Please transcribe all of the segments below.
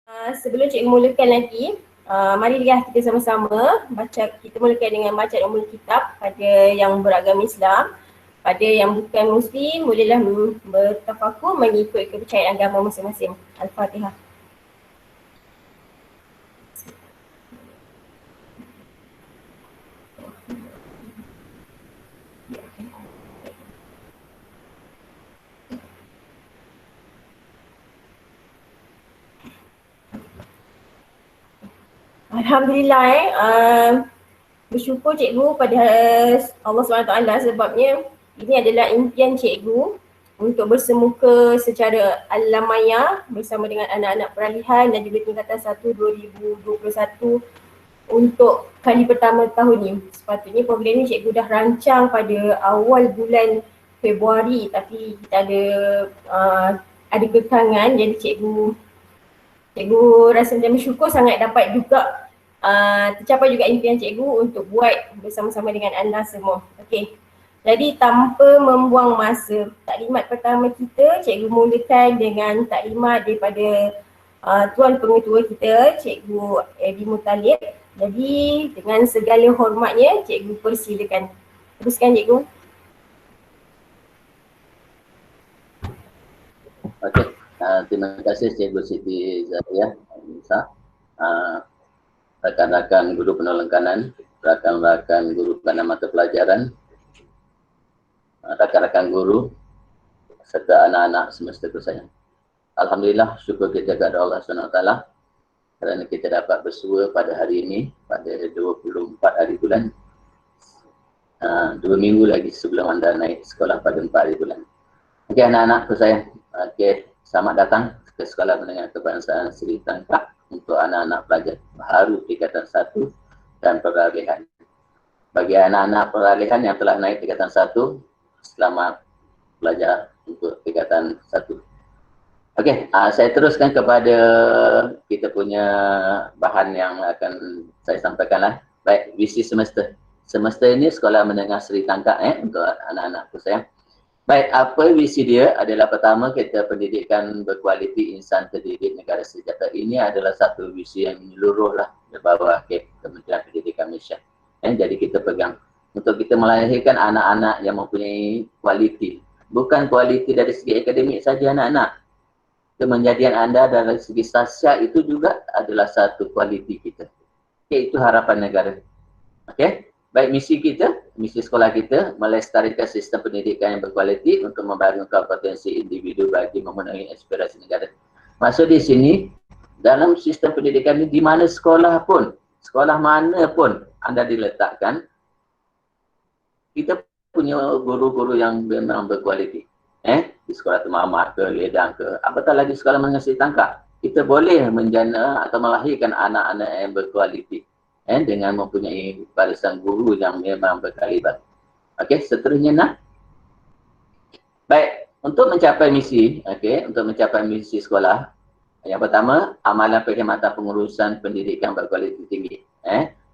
Sebelum cikgu mulakan lagi, marilah kita sama-sama baca, kita mulakan dengan baca umul kitab pada yang beragama Islam. Pada yang bukan Muslim, bolehlah bertafakur mengikut kepercayaan agama masing-masing. Al-Fatihah. Alhamdulillah bersyukur cikgu pada Allah SWT sebabnya ini adalah impian cikgu untuk bersemuka secara alam maya bersama dengan anak-anak peralihan dan juga tingkatan 1 2021 untuk kali pertama tahun ni. Sepatutnya program ni cikgu dah rancang pada awal bulan Februari tapi kita ada kekangan, jadi cikgu rasa macam bersyukur sangat dapat juga tercapai juga impian cikgu untuk buat bersama-sama dengan anda semua. Okey. Jadi tanpa membuang masa, taklimat pertama kita cikgu mulakan dengan taklimat daripada tuan pengetua kita, Cikgu Edi Mutalib. Jadi dengan segala hormatnya cikgu persilakan. Teruskan cikgu. Okey. Terima kasih Cikgu Siti Zahia, rakan-rakan guru penolong kanan, rakan-rakan guru kanan mata pelajaran, rakan-rakan guru, serta anak-anak semesta kesayang. Alhamdulillah, syukur kita kepada Allah SWT kerana kita dapat bersua pada hari ini, pada 24 hari bulan. 2 minggu lagi sebelum anda naik sekolah pada 4 hari bulan. Okey anak-anak kesayang, okey, selamat datang ke Sekolah Menengah Kebangsaan Sri Tangkak untuk anak-anak pelajar baru tingkatan 1 dan peralihan. Bagi anak-anak peralihan yang telah naik tingkatan 1, selamat belajar untuk tingkatan 1. Okey, saya teruskan kepada kita punya bahan yang akan saya sampaikan lah. Baik, visi semester. Semester ini Sekolah Menengah Sri Tangkak untuk anak-anak kesayang. Baik, apa visi dia adalah pertama, kita pendidikan berkualiti insan terdidik negara sejahtera. Ini adalah satu visi yang menyeluruh lah di bawah Kementerian Pendidikan Malaysia. Jadi kita pegang untuk kita melahirkan anak-anak yang mempunyai kualiti. Bukan kualiti dari segi akademik saja anak-anak. Kemenjadian anda dari segi sosial itu juga adalah satu kualiti kita. Itu harapan negara. Okey. Baik, misi sekolah kita melestarikan sistem pendidikan yang berkualiti untuk membangunkan potensi individu bagi memenuhi aspirasi negara. Maksud di sini, dalam sistem pendidikan ini di mana sekolah pun, sekolah mana pun anda diletakkan, kita punya guru-guru yang memang berkualiti. Di sekolah Temamat ke, Ledang ke, apatah lagi sekolah menengah Sri Tangkak, kita boleh menjana atau melahirkan anak-anak yang berkualiti. Dengan mempunyai barisan guru yang memang berkaliber. Okey, seterusnya nak. Baik, untuk mencapai misi, untuk mencapai misi sekolah, yang pertama, amalan perkhidmatan pengurusan pendidikan berkualiti tinggi.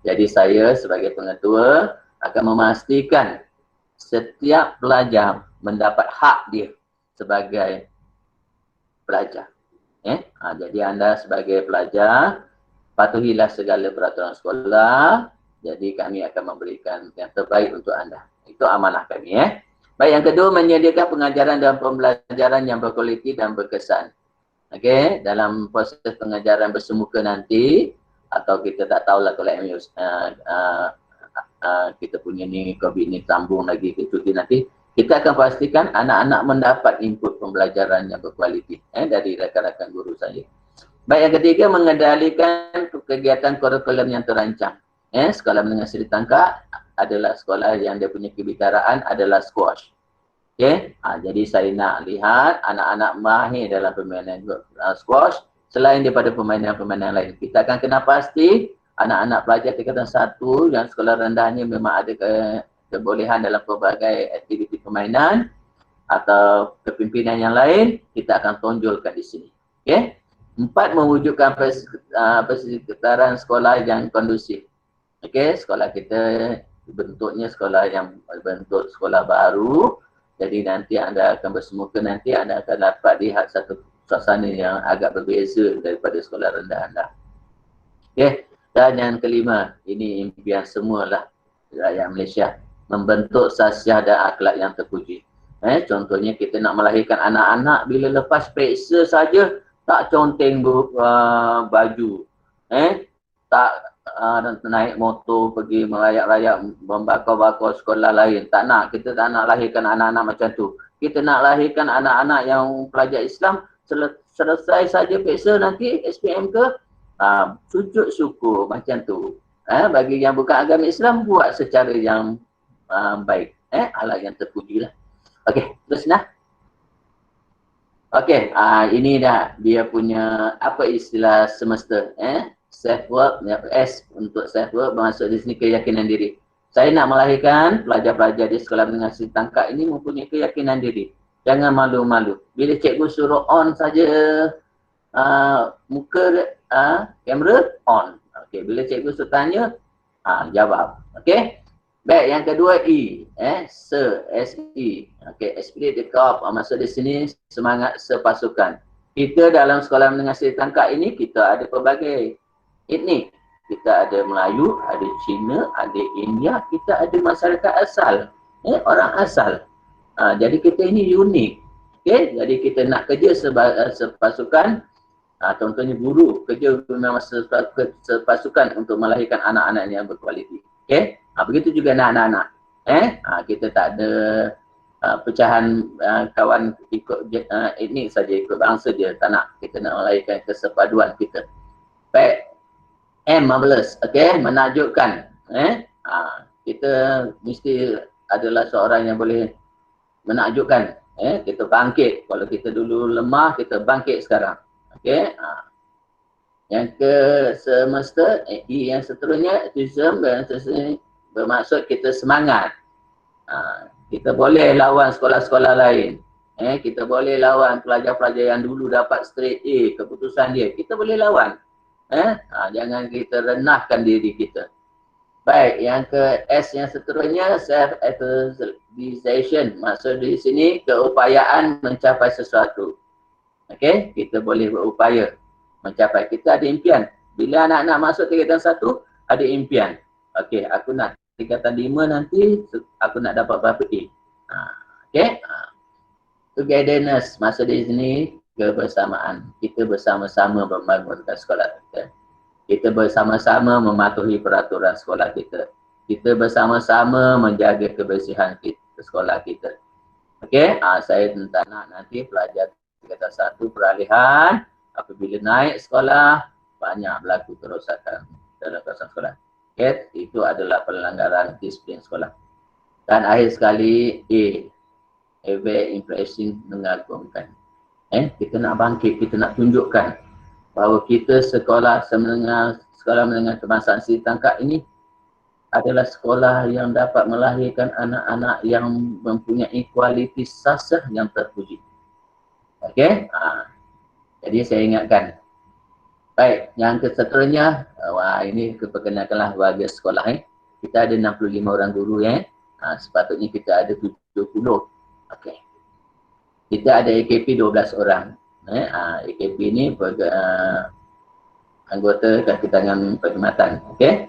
Jadi saya sebagai pengetua akan memastikan setiap pelajar mendapat hak dia sebagai pelajar. Jadi anda sebagai pelajar, patuhilah segala peraturan sekolah, jadi kami akan memberikan yang terbaik untuk anda. Itu amanah kami. Baik, yang kedua, menyediakan pengajaran dan pembelajaran yang berkualiti dan berkesan. Okey, dalam proses pengajaran bersemuka nanti, atau kita tak tahulah kalau kita punya ni COVID ni sambung lagi ke cuti nanti, kita akan pastikan anak-anak mendapat input pembelajaran yang berkualiti dari rakan-rakan guru saya. Baik, yang ketiga, mengendalikan kegiatan kurikulum yang terancang. Sekolah Menengah Sri Tangkak adalah sekolah yang dia punya kebitaraan adalah squash. Jadi saya nak lihat anak-anak mahir dalam permainan squash selain daripada permainan-permainan lain. Kita akan kena pasti anak-anak pelajar tingkatan 1 dan sekolah rendahnya memang ada kebolehan dalam pelbagai aktiviti permainan atau kepimpinan yang lain, kita akan tonjolkan di sini. 4, mewujudkan persekitaran sekolah yang kondusif. Sekolah kita bentuknya sekolah yang bentuk sekolah baru. Jadi nanti anda akan bersemuka, nanti anda akan dapat lihat satu suasana yang agak berbeza daripada sekolah rendah-rendah. Okey, dan yang kelima, ini impian semualah rakyat Malaysia, membentuk sasiah dan akhlak yang terpuji. Contohnya kita nak melahirkan anak-anak, bila lepas periksa saja tak conteng baju, tak naik motor pergi merayak-rayak membakar-bakar sekolah lain. Tak nak, kita tak nak lahirkan anak-anak macam tu. Kita nak lahirkan anak-anak yang pelajar Islam, selesai saja periksa nanti SPM ke, sujud syukur macam tu. Bagi yang bukan agama Islam, buat secara yang baik, akhlak yang terpuji lah. Okey, terus nah. Okey, ini dah dia punya apa istilah semester, self work, S untuk self work, bermaksud di sini keyakinan diri. Saya nak melahirkan pelajar-pelajar di sekolah menengah seri tangkap ini mempunyai keyakinan diri. Jangan malu-malu. Bila cikgu suruh on saja muka kamera on. Okey, bila cikgu suruh tanya, jawab. Okey. Baik, yang kedua E, SE. Okey, esprit de corps, maksud di sini semangat sepasukan. Kita dalam sekolah menengah seri tangkap ini kita ada pelbagai etnik. Kita ada Melayu, ada Cina, ada India, kita ada masyarakat asal, orang asal. Jadi kita ini unik. Okey, jadi kita nak kerja sepasukan. Contohnya guru kerja memang sepasukan untuk melahirkan anak-anak yang berkualiti. Okey, begitu juga anak-anak. Kita tak ada pecahan kawan ikut etnik saja, ikut bangsa je, tak nak. Kita nak melahirkan kesepaduan kita. Baik, marvelous. Okey, menakjubkan. Kita mesti adalah seorang yang boleh menakjubkan. Kita bangkit. Kalau kita dulu lemah, kita bangkit sekarang. Okey. Yang ke semester, yang seterusnya, autism dan seterusnya, bermaksud kita semangat. Kita boleh lawan sekolah-sekolah lain. Kita boleh lawan pelajar-pelajar yang dulu dapat straight A, keputusan dia. Kita boleh lawan. Jangan kita renahkan diri kita. Baik, yang ke S yang seterusnya, self-actualization. Maksud di sini, keupayaan mencapai sesuatu. Okey, kita boleh berupaya mencapai. Kita ada impian. Bila anak-anak masuk tingkatan 1, ada impian. Okey, aku nak tingkatan 5 nanti, aku nak dapat berapa A. Okey. Togetherness, maksud di sini kebersamaan. Kita bersama-sama membangunkan sekolah kita. Kita bersama-sama mematuhi peraturan sekolah kita. Kita bersama-sama menjaga kebersihan kita, sekolah kita. Okey, saya tak nak nanti pelajar tingkatan 1 peralihan, apabila naik sekolah, banyak berlaku kerosakan dalam kawasan sekolah. Okay, itu adalah pelanggaran disiplin sekolah. Dan akhir sekali, very impressive, mengagumkan. Kita nak bangkit, kita nak tunjukkan bahawa kita sekolah menengah kebangsaan seri tangkap ini adalah sekolah yang dapat melahirkan anak-anak yang mempunyai kualiti sasah yang terpuji. Okey, jadi saya ingatkan. Baik, yang seterusnya, ini keperkenalkanlah warga sekolah. Kita ada 65 orang guru, sepatutnya kita ada 70. Okey. Kita ada AKP 12 orang. AKP ini anggota kaki tangan perkhidmatan. Okey.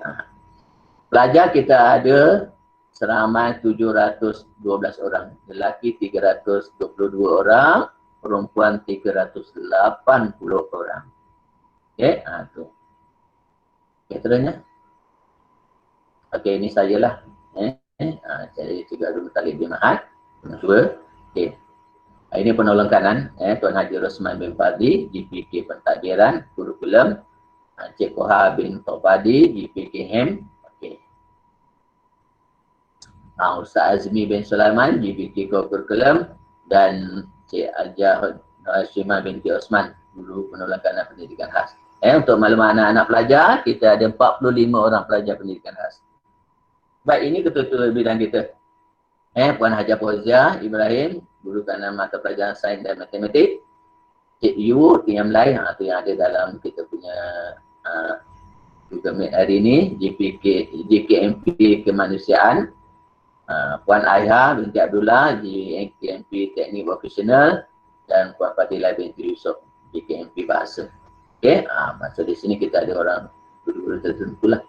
Pelajar kita ada seramai 712 orang. Lelaki 322 orang. Perempuan 380 orang. Okey, tu. Okey, terusnya. Okey, ini sajalah. Saya juga ada Talib bin Mahat. Dua. Okey. Ini penolong kanan, Tuan Haji Rosman bin Fadli, GPK Pentadbiran, Kurikulum. Cik Koha bin Topadi, GPK HEM. Okey. Ustaz Azmi bin Sulaiman, GPK Kurikulum. Dan Cik Ajah Hashimah binti Osman, Guru Penolong Kanan Pendidikan Khas. Untuk maklumat anak-anak pelajar, kita ada 45 orang pelajar pendidikan khas. Baik, ini ketua-ketua bidang kita. Puan Haja Fauzia Ibrahim, Guru Kanan Mata Pelajaran Sains dan Matematik. Cik Yu, yang lain, itu yang ada dalam kita punya juga hari ini, JKMP Kemanusiaan. Puan Aiha binti Abdullah, JKMP Teknik Vocational. Dan Puan Fadilah binti Yusof, PKMP bahasa. Okey, maksud di sini kita ada orang guru-guru tertentu lah.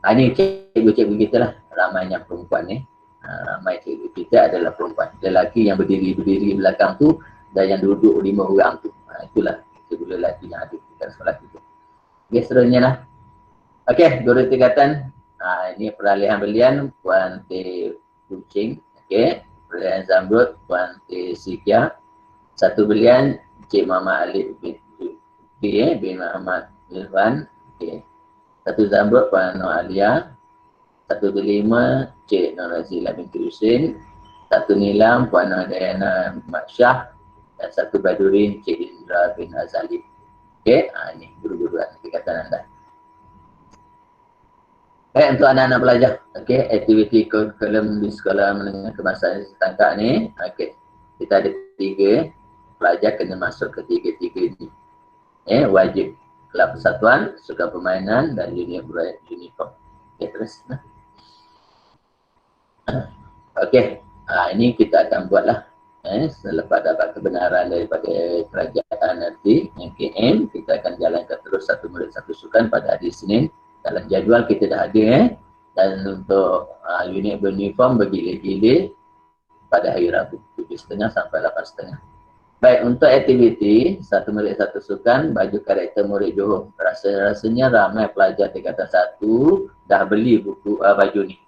Ini cikgu-cikgu kita lah, ramainya perempuan ni. Ramai cikgu kita adalah perempuan. Lelaki yang berdiri belakang tu dan yang duduk 5 orang tu. Itulah cikgu lelaki yang ada di sekolah kita. Okey, seterusnya lah. Okey, guru tingkatan. Ini peralihan belian Puan T. Kucing. Okey, peralihan Zamrud Puan T. Sikia. Satu belian Cik Muhammad Alif bin Muhammad Irfan. Okay. Satu Zamrud Puan Nur Alia. Satu delima Cik Nur Razila binti Husin. Satu nilam Puan Nur Dayana Mat Syah. Dan satu Badurin Cik Indra bin Azali. Okey, ini guru-guru tingkatan anda. Baik, untuk anak-anak pelajar. Okey, aktiviti kurikulum di sekolah menengah kebangsaan setangkak ni. Okey, kita ada 3 pelajar kena masuk ke 3 ni. Wajib kelab persatuan, sukan permainan dan uniform. Okey, terus. Okey, ini kita akan buatlah. Selepas dapat kebenaran daripada kerajaan nanti, MKM, kita akan jalankan terus satu murid satu sukan pada hari Isnin. Dalam jadual kita dah ada dan untuk unit beruniform bergilir-gilir pada hari Rabu 7.30 sampai 8.30. Baik, untuk aktiviti satu murid satu sukan baju karakter murid Johor. Rasanya ramai pelajar tingkatan 1 dah beli buku baju ni.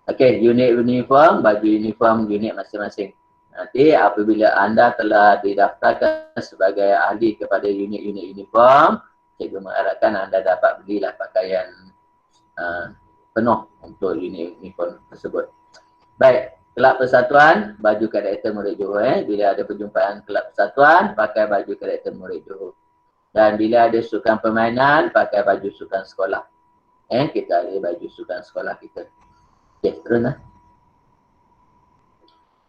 Okey, unit uniform, baju uniform unit masing-masing. Nanti apabila anda telah didaftarkan sebagai ahli kepada unit-unit uniform, cikgu mengharapkan anda dapat belilah pakaian penuh untuk unit uniform tersebut. Baik, kelab persatuan, baju karakter murid Johor. Bila ada perjumpaan kelab persatuan, pakai baju karakter murid Johor. Dan bila ada sukan permainan, pakai baju sukan sekolah. Kita ada baju sukan sekolah kita. Okey, teruslah.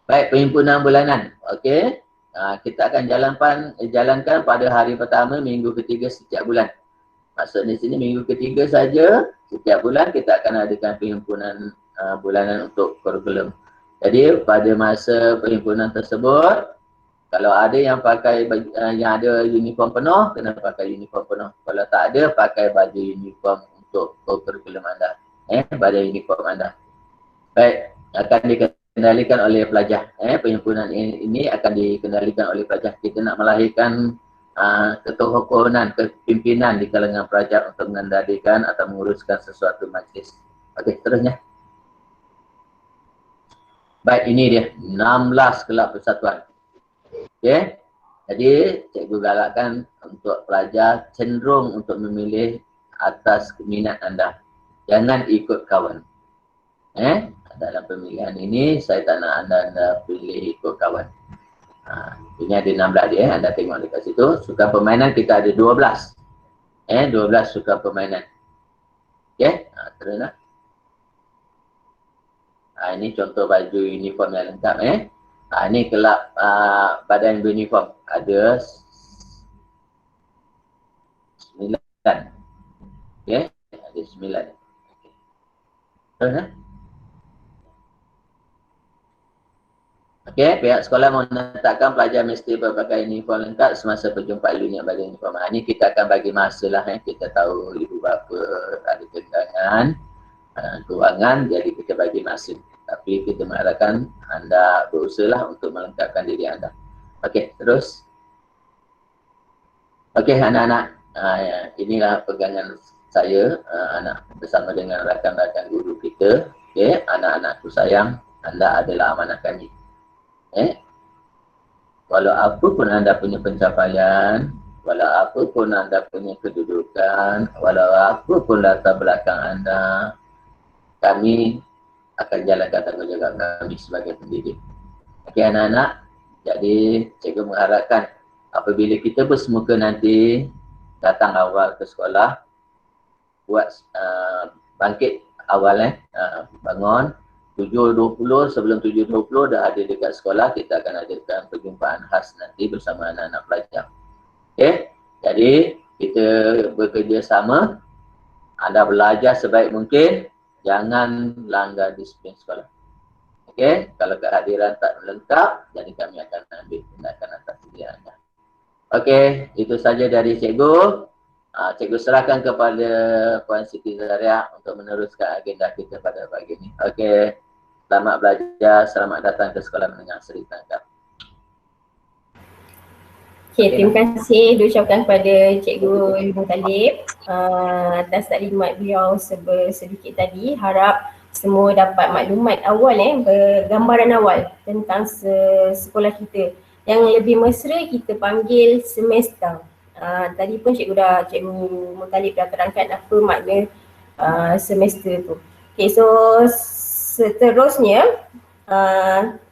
Baik, perhimpunan bulanan. Okey. Kita akan jalankan pada hari pertama minggu ketiga setiap bulan. Maksud di sini minggu ketiga saja setiap bulan kita akan adakan perhimpunan bulanan untuk kurikulum. Jadi pada masa perhimpunan tersebut, kalau ada yang pakai yang ada uniform penuh, kena pakai uniform penuh. Kalau tak ada, pakai baju uniform untuk kurikulum anda. Pada uniform anda. Baik, akan dikendalikan oleh pelajar. Perhimpunan ini akan dikendalikan oleh pelajar. Kita nak melahirkan ketuhanan, kepimpinan di kalangan pelajar untuk mengendalikan atau menguruskan sesuatu majlis. Okey, terusnya. Baik, ini dia 16 kelab persatuan. Okey. Jadi, cikgu galakkan untuk pelajar cenderung untuk memilih atas minat anda. Jangan ikut kawan. Dalam pemilihan ini, saya tak nak anda pilih ikut kawan. Ini ada 16 dia, anda tengok dekat situ. Sukan permainan kita ada 12. 12 sukan permainan. Okey, teruslah. Ini contoh baju uniform yang lengkap. Ini kelab badan beruniform. Ada 9. Okey, ada 9. Teruslah. Okey, pihak sekolah menetapkan pelajar mesti berpakaian uniform lengkap semasa perjumpaan unit badan uniform. Ini kita akan bagi masa lah. Kita tahu ibu bapa ada kegangan, kewangan, jadi kita bagi masa. Tapi kita mengharapkan anda berusahalah untuk melengkapkan diri anda. Okey, terus. Okey, anak-anak, inilah pegangan saya, anak bersama dengan rakan-rakan guru kita. Okey, anak-anakku sayang, anda adalah amanah kami. Walau apa pun anda punya pencapaian, walau apa pun anda punya kedudukan, walau apa pun latar belakang anda, kami akan jalankan tanggungjawab kami sebagai pendidik. Okey anak-anak, jadi cikgu mengharapkan apabila kita bersemuka nanti datang awal ke sekolah, buat bangkit awal bangun 7.20, sebelum 7.20 dah ada dekat sekolah, kita akan adakan perjumpaan khas nanti bersama anak-anak pelajar. Okey, jadi kita bekerjasama, anda belajar sebaik mungkin, jangan langgar disiplin sekolah. Okey, kalau kehadiran tak lengkap, jadi kami akan ambil tindakan atas diri anda. Okey, itu saja dari cikgu. Cikgu serahkan kepada Puan Siti Zariah untuk meneruskan agenda kita pada pagi ini. Okey, selamat belajar, selamat datang ke Sekolah Menengah Seri Tangkap. Okay, terima kasih diucapkan kepada Cikgu Ibu Talib atas taklimat beliau sedikit tadi. Harap semua dapat maklumat awal gambaran awal tentang sekolah kita. Yang lebih mesra kita panggil semester. Tadi pun Cikgu Mutalib dah terangkan apa makna semester tu. Okay, so seterusnya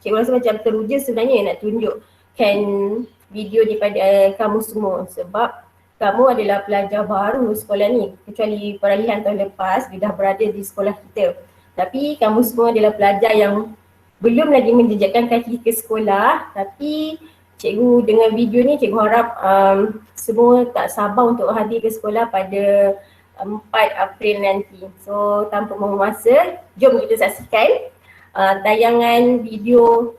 Cikgu rasa macam teruja sebenarnya nak tunjukkan video daripada kamu semua sebab kamu adalah pelajar baru sekolah ni, kecuali peralihan tahun lepas dia dah berada di sekolah kita. Tapi kamu semua adalah pelajar yang belum lagi menjejakkan kaki ke sekolah, tapi cikgu dengan video ni cikgu harap semua tak sabar untuk hadir ke sekolah pada 4 April nanti. So tanpa membuang masa, jom kita saksikan tayangan video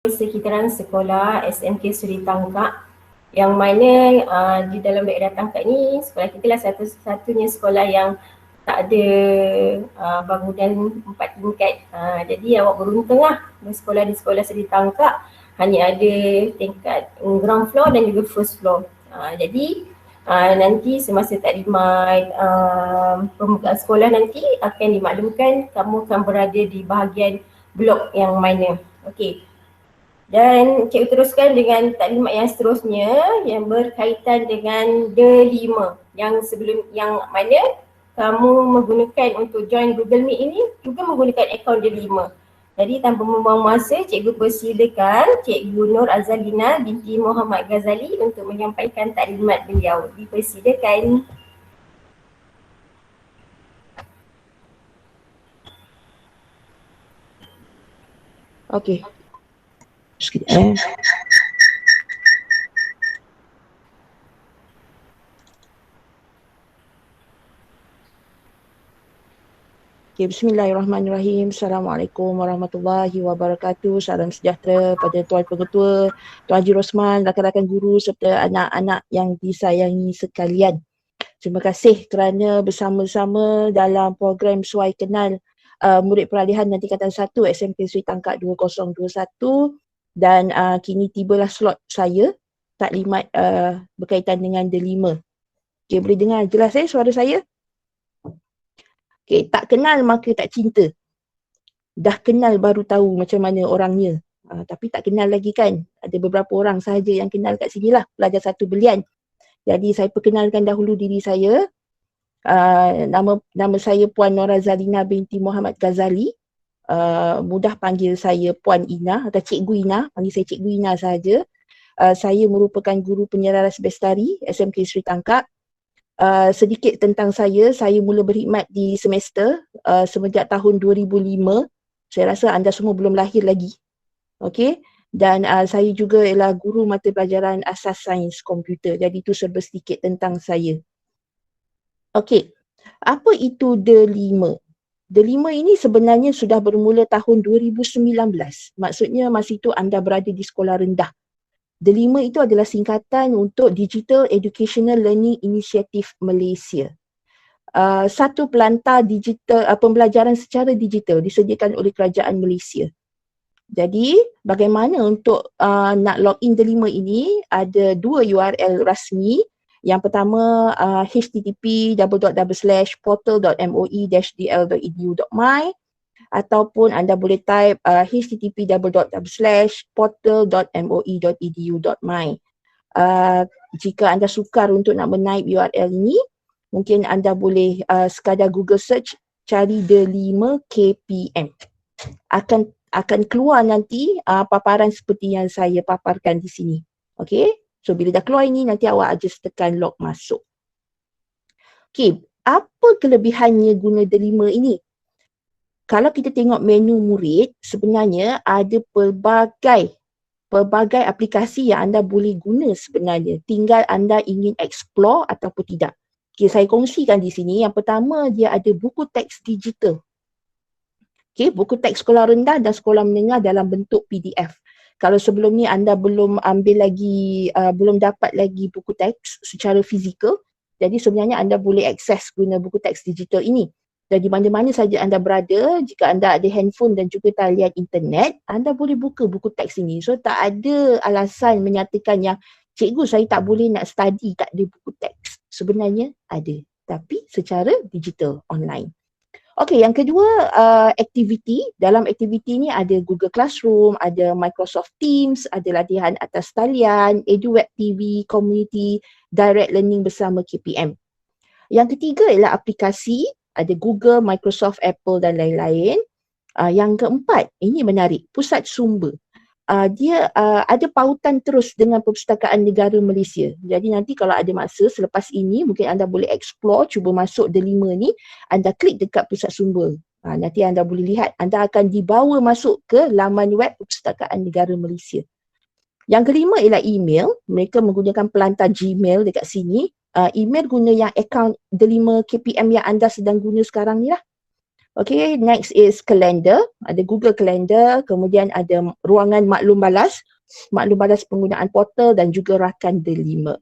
sekitaran sekolah SMK Seri Tangkak, yang mana di dalam daerah Tangkak ni sekolah kita lah satu-satunya sekolah yang tak ada bangunan 4 tingkat. Jadi awak beruntung lah bersekolah di sekolah Seri Tangkak, hanya ada tingkat ground floor dan juga first floor. Jadi nanti semasa taklimat pembukaan sekolah nanti akan dimaklumkan kamu akan berada di bahagian blok yang mana. Okey. Dan cikgu teruskan dengan taklimat yang seterusnya yang berkaitan dengan D5 yang mana kamu menggunakan untuk join Google Meet ini juga menggunakan akaun D5. Jadi tanpa membuang masa, cikgu persilakan Cikgu Nur Azalina binti Muhammad Ghazali untuk menyampaikan taklimat beliau. Dipersilakan. Okey. Sekejap. Okay, bismillahirrahmanirrahim. Assalamualaikum warahmatullahi wabarakatuh. Salam sejahtera pada Tuan Pengetua, Tuan Haji Rosman, rakan-rakan guru serta anak-anak yang disayangi sekalian. Terima kasih kerana bersama-sama dalam program Suai Kenal Murid Peralihan dan Tingkatan 1 SMK Seri Tangkak 2021 dan kini tibalah slot saya taklimat berkaitan dengan D5. Okay, boleh dengar jelas suara saya? Okay, tak kenal maka tak cinta. dah kenal baru tahu macam mana orangnya. Tapi tak kenal lagi kan. Ada beberapa orang sahaja yang kenal kat sini lah, pelajar satu belian. Jadi saya perkenalkan dahulu diri saya. Nama saya Puan Nora Zalina binti Muhammad Ghazali. Mudah panggil saya Puan Ina atau Cikgu Ina. Panggil saya Cikgu Ina sahaja. Saya merupakan guru penyelaras bestari SMK Sri Tangkap. Sedikit tentang saya mula berkhidmat di semester semenjak tahun 2005. Saya rasa anda semua belum lahir lagi. Okey. Dan saya juga ialah guru mata pelajaran asas sains komputer. Jadi itu serba sedikit tentang saya. Okey. Apa itu D5? D5 ini sebenarnya sudah bermula tahun 2019. Maksudnya masa itu anda berada di sekolah rendah. D5 itu adalah singkatan untuk Digital Educational Learning Initiative Malaysia. Satu pelantar digital pembelajaran secara digital disediakan oleh kerajaan Malaysia. Jadi bagaimana untuk nak login D5 ini, ada dua URL rasmi. Yang pertama http://portal.moe-dl.edu.my ataupun anda boleh type http://portal.moe.edu.my. Jika anda sukar untuk nak menaip URL ini, mungkin anda boleh sekadar Google search, cari D5 KPM. Akan keluar nanti paparan seperti yang saya paparkan di sini. Okey. So bila dah keluar ini, nanti awak just tekan log masuk. Okey, apa kelebihannya guna D5 ini? Kalau kita tengok menu murid, sebenarnya ada pelbagai aplikasi yang anda boleh guna sebenarnya. Tinggal anda ingin explore ataupun tidak. Okay, saya kongsikan di sini. Yang pertama, dia ada buku teks digital. Okay, buku teks sekolah rendah dan sekolah menengah dalam bentuk PDF. Kalau sebelum ni anda belum dapat lagi buku teks secara fizikal, jadi sebenarnya anda boleh akses guna buku teks digital ini. Dan di mana-mana saja anda berada, jika anda ada handphone dan juga talian internet, anda boleh buka buku teks ini. So tak ada alasan menyatakan yang cikgu saya tak boleh nak study tak ada buku teks. Sebenarnya ada, tapi secara digital, online. Okey, yang kedua aktiviti. Dalam aktiviti ni ada Google Classroom, ada Microsoft Teams, ada latihan atas talian, EduWeb TV, Community, Direct Learning bersama KPM. Yang ketiga ialah aplikasi. Ada Google, Microsoft, Apple dan lain-lain. Yang keempat, ini menarik, pusat sumber. Dia ada pautan terus dengan Perpustakaan Negara Malaysia. Jadi nanti kalau ada masa selepas ini, mungkin anda boleh explore, cuba masuk D5 ni, anda klik dekat pusat sumber. Nanti anda boleh lihat, anda akan dibawa masuk ke laman web Perpustakaan Negara Malaysia. Yang kelima ialah email. Mereka menggunakan pelantar Gmail dekat sini. Email guna yang akaun D5 KPM yang anda sedang guna sekarang ni lah. Okay, next is calendar. Ada Google Calendar, kemudian ada ruangan maklum balas penggunaan portal dan juga rakan D5.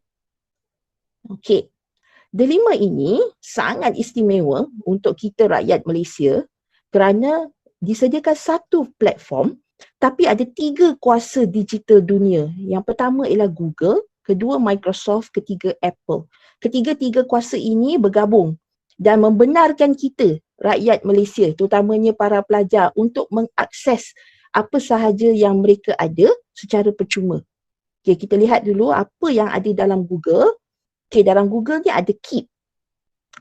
Okay, D5 ini sangat istimewa untuk kita rakyat Malaysia kerana disediakan satu platform tapi ada 3 kuasa digital dunia. Yang pertama ialah Google, kedua Microsoft, ketiga Apple. Ketiga-tiga kuasa ini bergabung dan membenarkan kita, rakyat Malaysia, terutamanya para pelajar, untuk mengakses apa sahaja yang mereka ada secara percuma. Okay, kita lihat dulu apa yang ada dalam Google. Okay, dalam Google ni ada Keep,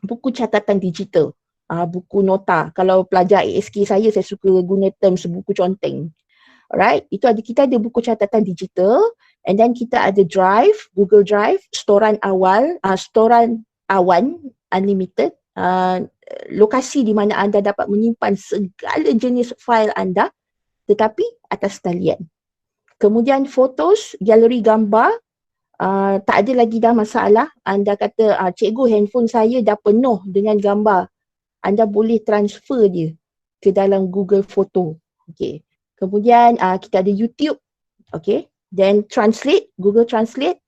buku catatan digital, buku nota. Kalau pelajar ASK saya suka guna term sebuku conteng. Alright, kita ada buku catatan digital, and then kita ada Drive, Google Drive, storan awan unlimited, lokasi di mana anda dapat menyimpan segala jenis fail anda tetapi atas talian. Kemudian fotos, galeri gambar, tak ada lagi dah masalah. Anda kata, cikgu handphone saya dah penuh dengan gambar. Anda boleh transfer dia ke dalam Google Photo. Okay. Kemudian kita ada YouTube. Okay. Then Translate, Google Translate.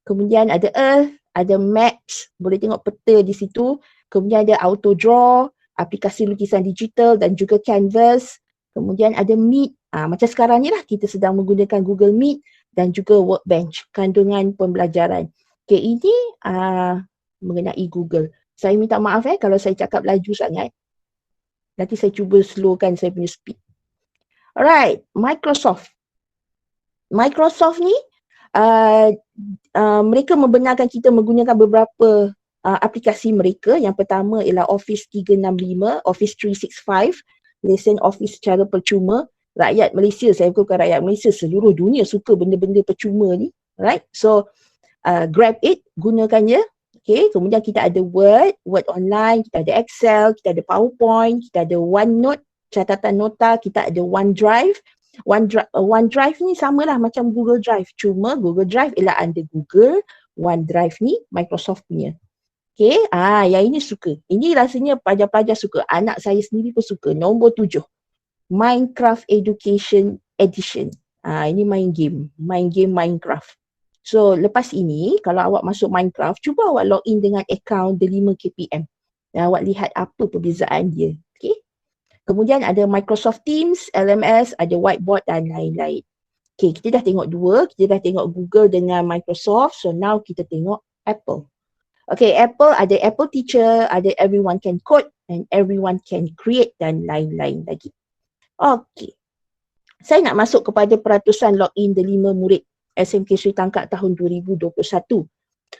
Kemudian ada Earth, ada Maps, boleh tengok peta di situ. Kemudian ada Auto Draw, aplikasi lukisan digital dan juga Canvas. Kemudian ada Meet. Macam sekarang ni lah kita sedang menggunakan Google Meet dan juga Workbench, kandungan pembelajaran. Okay, ini mengenai Google. Saya minta maaf kalau saya cakap laju sangat. Nanti saya cuba slowkan saya punya speed. Alright, Microsoft ni mereka membenarkan kita menggunakan beberapa aplikasi mereka. Yang pertama ialah Office 365, Office 365, lesen Office secara percuma. Rakyat Malaysia, saya bukan rakyat Malaysia, seluruh dunia suka benda-benda percuma ni. Right? So, grab it, gunakannya. Okay, kemudian kita ada Word online, kita ada Excel, kita ada PowerPoint, kita ada OneNote, catatan nota, kita ada OneDrive. OneDrive ni samalah macam Google Drive, cuma Google Drive ialah under Google, OneDrive ni Microsoft punya. Okay, yang ini suka. Ini rasanya pelajar-pelajar suka. Anak saya sendiri pun suka. Nombor 7, Minecraft Education Edition. Ini main game Minecraft. So lepas ini kalau awak masuk Minecraft, cuba awak login dengan akaun The5 KPM. Dan awak lihat apa perbezaan dia. Okay. Kemudian ada Microsoft Teams, LMS, ada whiteboard dan lain-lain. Okay, kita dah tengok dua. Kita dah tengok Google dengan Microsoft. So now kita tengok Apple. Okay, Apple ada Apple Teacher, ada Everyone Can Code and Everyone Can Create dan lain-lain lagi. Okay. Saya nak masuk kepada peratusan login The5 murid SMK Sri Tangkak tahun 2021.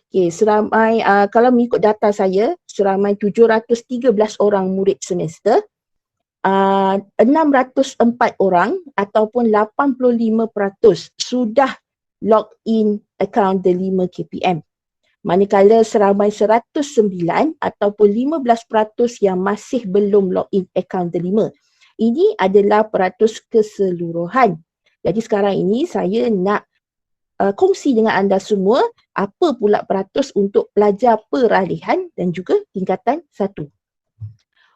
Okay, seramai, kalau mengikut data saya, seramai 713 orang murid semester. 604 orang ataupun 85% sudah login akaun The5 KPM. Manakala seramai 109 ataupun 15% yang masih belum login akaun The5. Ini adalah peratus keseluruhan. Jadi sekarang ini saya nak kongsi dengan anda semua apa pula peratus untuk pelajar peralihan dan juga tingkatan 1.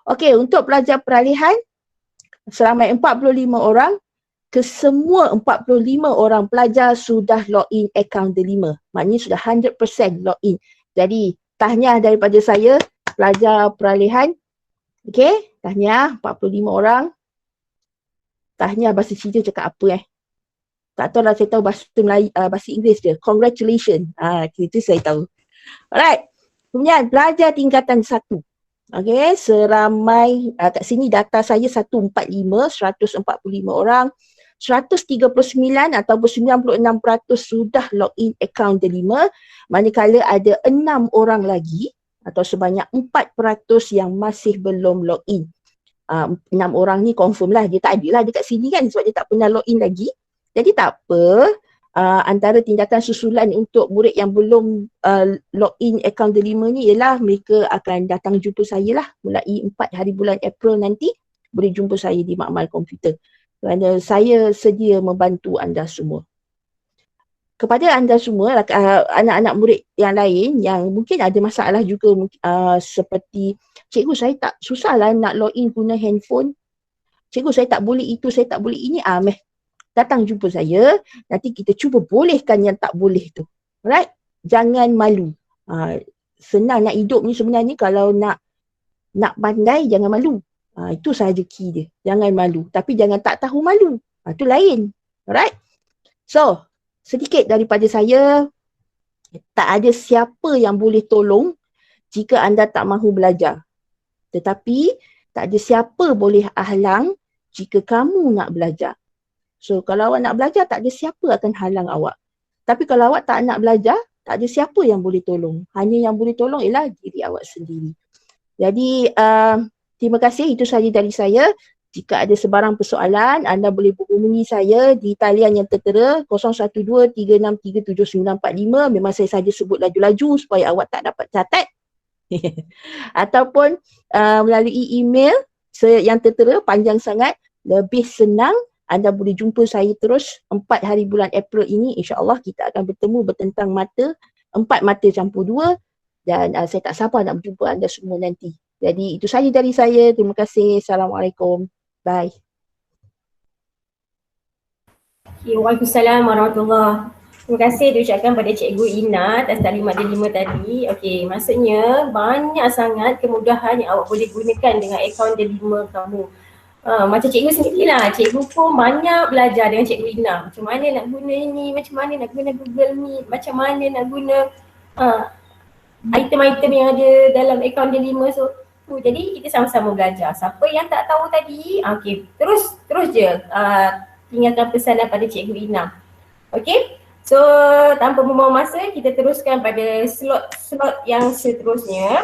Okey, untuk pelajar peralihan, seramai 45 orang, kesemua 45 orang pelajar sudah login akaun The5. Maknanya sudah 100% login. Jadi, tahniah daripada saya, pelajar peralihan. Okey, tahniah 45 orang. Tahniah bahasa Cina cakap apa Tak tahu lah, saya tahu bahasa Melayu, bahasa Inggeris je. Congratulations. Itu saya tahu. Alright. Kemudian pelajar tingkatan 1. Okey, seramai kat sini data saya 145 orang, 139 ataupun 96% sudah login akaun The5, manakala ada 6 orang lagi atau sebanyak 4% yang masih belum login. 6 orang ni confirm lah, dia tak ada lah dekat sini kan sebab dia tak pernah login lagi. Jadi tak apa, antara tindakan susulan untuk murid yang belum login akaun The5 ni ialah mereka akan datang jumpa saya lah mulai 4 hari bulan April nanti, boleh jumpa saya di Makmal Komputer kerana saya sedia membantu anda semua. Kepada anda semua, anak-anak murid yang lain yang mungkin ada masalah juga seperti, cikgu saya tak susahlah nak login guna handphone, cikgu saya tak boleh itu, saya tak boleh ini, datang jumpa saya, nanti kita cuba bolehkan yang tak boleh tu. Alright? Jangan malu. Senang nak hidup ni sebenarnya, kalau nak pandai jangan malu. Itu sahaja key dia. Jangan malu. Tapi jangan tak tahu malu. Itu lain. Alright? So, sedikit daripada saya, tak ada siapa yang boleh tolong jika anda tak mahu belajar. Tetapi, tak ada siapa boleh halang jika kamu nak belajar. So kalau awak nak belajar, tak ada siapa akan halang awak. Tapi kalau awak tak nak belajar, tak ada siapa yang boleh tolong. Hanya yang boleh tolong ialah diri awak sendiri. Jadi terima kasih, itu sahaja dari saya. Jika ada sebarang persoalan, anda boleh hubungi saya di talian yang tertera 0123637945. Memang saya saja sebut laju-laju supaya awak tak dapat catat. Ataupun melalui email yang tertera panjang sangat, lebih senang. Anda boleh jumpa saya terus 4 hari bulan April ini. InsyaAllah kita akan bertemu bertentang mata, 4 mata campur 2. Dan saya tak sabar nak berjumpa anda semua nanti. Jadi itu sahaja dari saya. Terima kasih. Assalamualaikum. Bye. Waalaikumsalam warahmatullahi. Terima kasih diucapkan pada Cikgu Ina atas taklimat The5 tadi. Okey, maksudnya banyak sangat kemudahan yang awak boleh gunakan dengan akaun The5 kamu. Macam cikgu sendirilah, cikgu pun banyak belajar dengan Cikgu Ina. Macam mana nak guna ini, macam mana nak guna Google Meet, macam mana nak guna item-item yang ada dalam akaun The5. So Jadi kita sama-sama belajar. Siapa yang tak tahu tadi, okey, terus je tinggalkan pesanan pada Cikgu Ina. Okey. So tanpa membuang masa, kita teruskan pada slot yang seterusnya.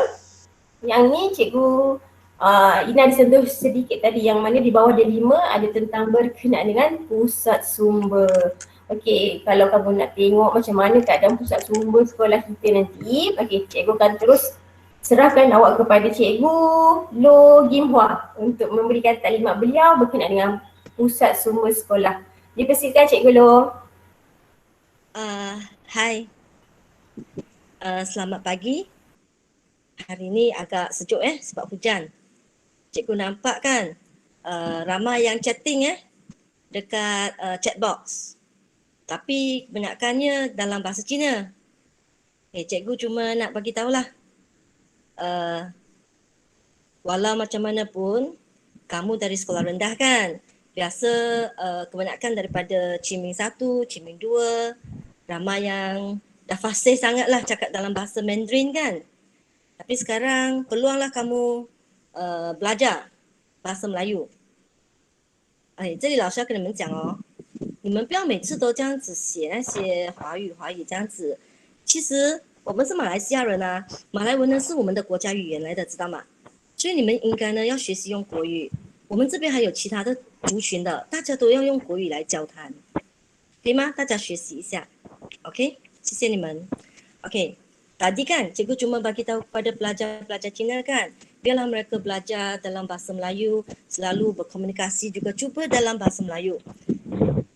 Yang ni Cikgu Ina disentuh sedikit tadi, yang mana di bawah dia 5 ada tentang berkenaan dengan pusat sumber. Okey, kalau kamu nak tengok macam mana keadaan pusat sumber sekolah kita nanti, okey, Cikgu akan terus serahkan awak kepada Cikgu Loh Gim Hua untuk memberikan taklimat beliau berkenaan dengan pusat sumber sekolah. Dipersilakan Cikgu Loh. Hai, selamat pagi. Hari ni agak sejuk sebab hujan. Cikgu nampak kan ramai yang chatting dekat chat box. Tapi kebanyakannya dalam bahasa Cina. Cikgu cuma nak bagi tahulah. Walau macam mana pun, kamu dari sekolah rendah kan. Biasa kebanyakan daripada Ciming 1, Ciming 2, ramai yang dah fasih sangatlah cakap dalam bahasa Mandarin kan. Tapi sekarang peluanglah kamu belajar bahasa Melayu. 这里老师要跟你们讲哦，你们不要每次都这样子写那些华语这样子。其实我们是马来西亚人啊，马来文呢是我们的国家语言来的，知道吗？所以你们应该呢要学习用国语。我们这边还有其他的族群的，大家都要用国语来交谈，可以吗？大家学习一下 ，OK？ 谢谢你们 ，OK。 Tadi kan cikgu cuma bagi tahu kepada pelajar-pelajar Cina kan, biarlah mereka belajar dalam bahasa Melayu, selalu berkomunikasi juga cuba dalam bahasa Melayu.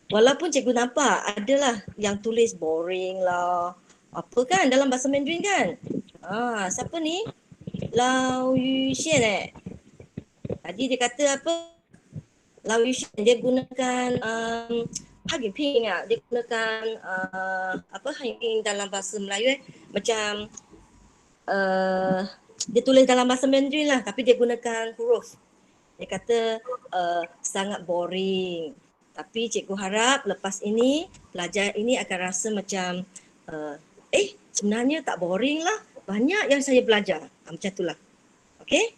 Walaupun cikgu nampak adalah yang tulis boring lah, apa kan dalam bahasa Mandarin kan. Siapa ni? Lau Yuxian Tadi dia kata apa? Lau Yuxian dia gunakan Hagiping dia gunakan apa Hagiping dalam bahasa Melayu macam dia tulis dalam bahasa Mandarin lah tapi dia gunakan huruf. Dia kata sangat boring. Tapi cikgu harap lepas ini pelajar ini akan rasa macam sebenarnya tak boring lah. Banyak yang saya belajar. Macam itulah. Okey?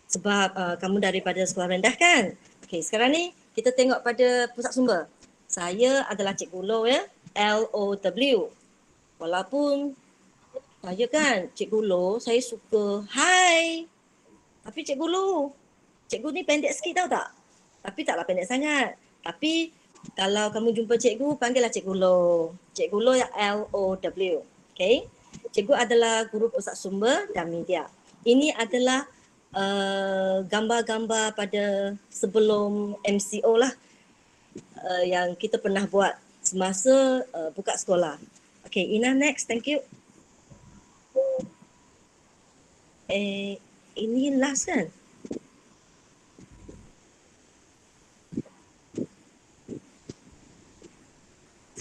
Sebab kamu daripada sekolah rendah kan? Okey, sekarang ni kita tengok pada pusat sumber. Saya adalah Cikgu Low L-O-W. Walaupun saya kan Cikgu Low, saya suka hai. Tapi Cikgu Low, cikgu ni pendek sikit tahu tak? Tapi taklah pendek sangat. Tapi kalau kamu jumpa cikgu, panggillah Cikgu Low. Cikgu Low yang L-O-W. Okay? Cikgu adalah guru pusat sumber dan media. Ini adalah gambar-gambar pada sebelum MCO lah. Yang kita pernah buat semasa buka sekolah. Okay, Ina next. Thank you. Ini last kan?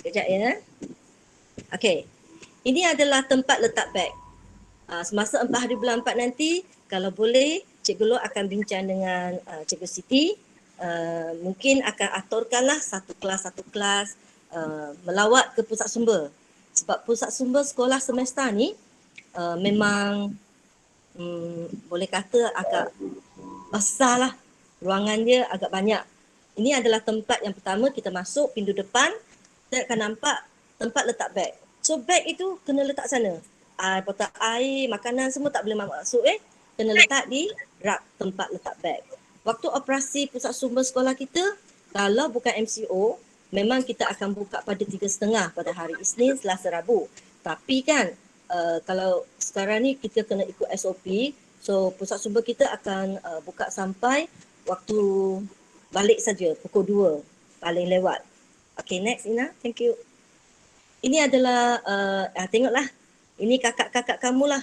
Sekejap ya. Okay. Ini adalah tempat letak beg. Semasa 4 hari bulan 4 nanti, kalau boleh, Cikgu Loh akan bincang dengan Cikgu Siti. Mungkin akan aturkanlah satu kelas melawat ke pusat sumber. Sebab pusat sumber sekolah semesta ni memang boleh kata agak besar lah. Ruangan dia agak banyak. Ini adalah tempat yang pertama kita masuk pintu depan. Kita akan nampak tempat letak beg. So beg itu kena letak sana. Botol air, makanan semua tak boleh masuk Kena letak di rak tempat letak beg. Waktu operasi pusat sumber sekolah kita, kalau bukan MCO, memang kita akan buka pada 3.30 pada hari Isnin, Selasa, Rabu. Tapi kan, kalau sekarang ni kita kena ikut SOP, so pusat sumber kita akan buka sampai waktu balik saja, pukul 2 paling lewat. Okay, next Ina, thank you. Ini adalah, tengoklah, ini kakak-kakak kamu lah.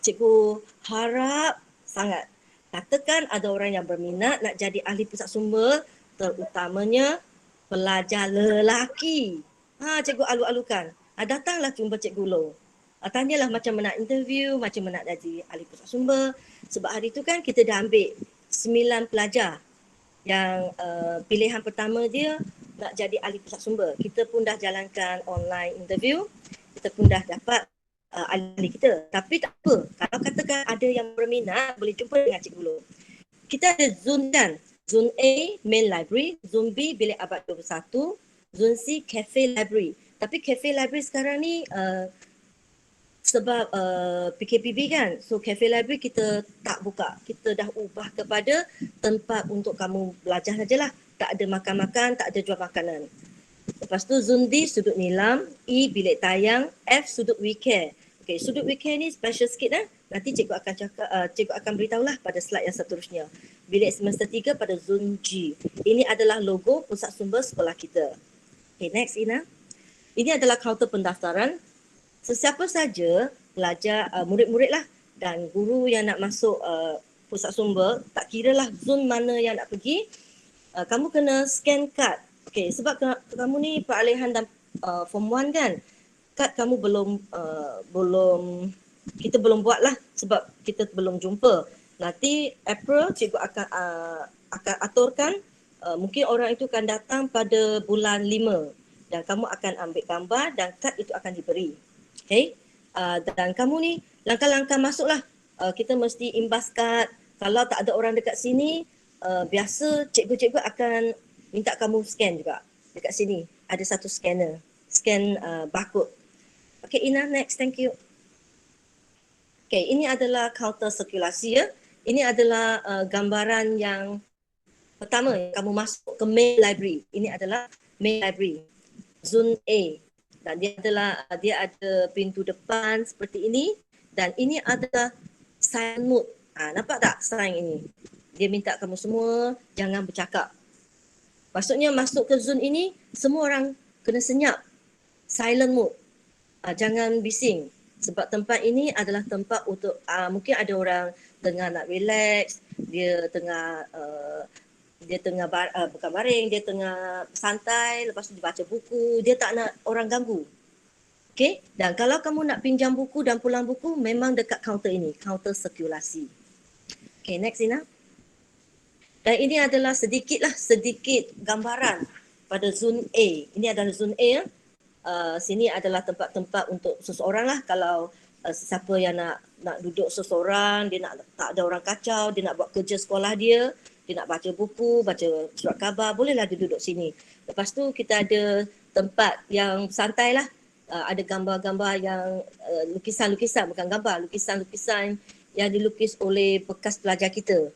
Cikgu harap sangat. Katakan ada orang yang berminat nak jadi ahli pusat sumber, terutamanya pelajar lelaki. Cikgu alu-alukan. Datanglah jumpa Cikgu Loh. Tanyalah macam mana interview, macam mana nak jadi ahli pusat sumber. Sebab hari tu kan kita dah ambil 9 pelajar yang pilihan pertama dia nak jadi ahli pusat sumber. Kita pun dah jalankan online interview. Kita pun dah dapat ahli kita. Tapi tak apa, kalau katakan ada yang berminat, boleh jumpa dengan Cikgu Loh. Kita ada zone kan, zone A, main library, zone B, bilik abad 21, zone C, cafe library. Tapi cafe library sekarang ni sebab PKPB kan, so cafe library kita tak buka. Kita dah ubah kepada tempat untuk kamu belajar sajalah. Tak ada makan-makan, tak ada jual makanan. Lepas tu zone D, sudut nilam, E, bilik tayang, F, sudut WeCare. Okay, sudut WeCare ni special sikit Nanti cikgu akan cakap, cikgu akan beritahulah pada slide yang seterusnya. Bilik semester 3 pada zone G. Ini adalah logo pusat sumber sekolah kita. Okay, next Ina. Ini adalah kaunter pendaftaran. Sesiapa saja pelajar, murid-murid lah dan guru yang nak masuk pusat sumber, tak kira lah zon mana yang nak pergi, kamu kena scan kad. Okay, sebab kamu ni peralihan dan form 1 kan, kad kamu kita belum buat lah sebab kita belum jumpa. Nanti April cikgu akan aturkan, mungkin orang itu akan datang pada bulan 5 dan kamu akan ambil gambar dan kad itu akan diberi. Okay, dan kamu ni langkah-langkah masuklah, kita mesti imbas kad. Kalau tak ada orang dekat sini, biasa cikgu-cikgu akan minta kamu scan juga. Dekat sini ada satu scanner, scan barcode. Okay Ina, next, thank you. Okay, ini adalah kaunter sirkulasi ya. Ini adalah gambaran yang pertama kamu masuk ke main library. Ini adalah main library, zone A. Dan dia ada pintu depan seperti ini dan ini adalah silent mode. Nampak tak sign ini? Dia minta kamu semua jangan bercakap. Maksudnya masuk ke zone ini semua orang kena senyap. Silent mode. Jangan bising sebab tempat ini adalah tempat untuk mungkin ada orang tengah nak relax, dia tengah bukan baring, dia tengah santai, lepas tu dia baca buku, dia tak nak orang ganggu. Okay, dan kalau kamu nak pinjam buku dan pulang buku, memang dekat kaunter ini, kaunter sirkulasi. Okay, next Ina. Dan ini adalah sedikit gambaran pada zone A. Ini adalah zone A ya. Sini adalah tempat-tempat untuk seseorang lah. Kalau siapa yang nak duduk seseorang, dia nak tak ada orang kacau, dia nak buat kerja sekolah dia nak baca buku, baca surat khabar, bolehlah dia duduk sini. Lepas tu kita ada tempat yang santai lah. Ada gambar-gambar yang lukisan-lukisan, bukan gambar, lukisan-lukisan yang dilukis oleh bekas pelajar kita.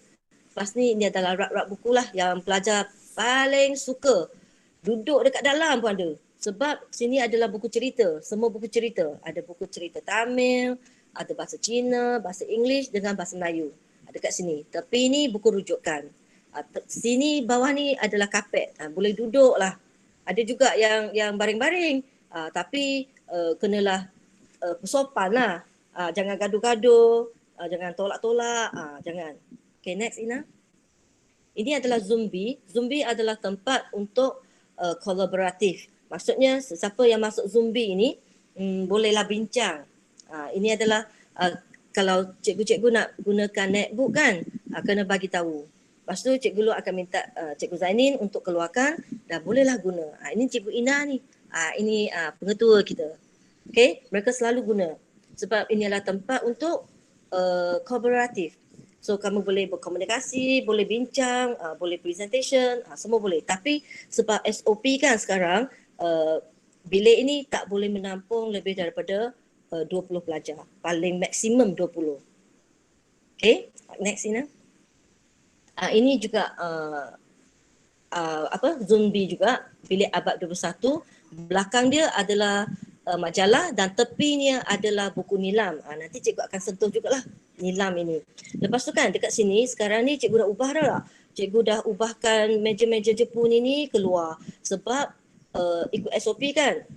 Lepas ni ini adalah rak-rak buku lah yang pelajar paling suka. Duduk dekat dalam pun ada. Sebab sini adalah buku cerita, semua buku cerita. Ada buku cerita Tamil, ada bahasa Cina, bahasa English dengan bahasa Melayu. Ada kat sini. Tapi ini buku rujukan. Sini bawah ni adalah kapet. Boleh duduk lah. Ada juga yang baring-baring. Tapi kenalah bersopan lah. Jangan gaduh-gaduh, jangan tolak-tolak, jangan. Okay, next Ina. Ini adalah Zombie. Zombie adalah tempat untuk kolaboratif. Maksudnya siapa yang masuk Zombie ini bolehlah bincang. Ini adalah kalau cikgu-cikgu nak gunakan netbook kan, kena bagi tahu. Lepas tu Cikgu Lu akan minta Cikgu Zainin untuk keluarkan dan bolehlah guna. Ini Cikgu Ina ni. Ini pengetua kita. Okay, mereka selalu guna. Sebab ini adalah tempat untuk kolaboratif. So kamu boleh berkomunikasi, boleh bincang, boleh presentation, semua boleh. Tapi sebab SOP kan sekarang, bilik ini tak boleh menampung lebih daripada 20 pelajar. Paling maksimum 20. Okay, next Ina. Ini juga zone B juga, bilik abad 21. Belakang dia adalah majalah dan tepinya adalah buku nilam. Nanti cikgu akan sentuh jugalah nilam ini. Lepas tu kan dekat sini sekarang ni cikgu dah ubah dah. Cikgu dah ubahkan meja-meja Jepun ini keluar sebab ikut SOP kan.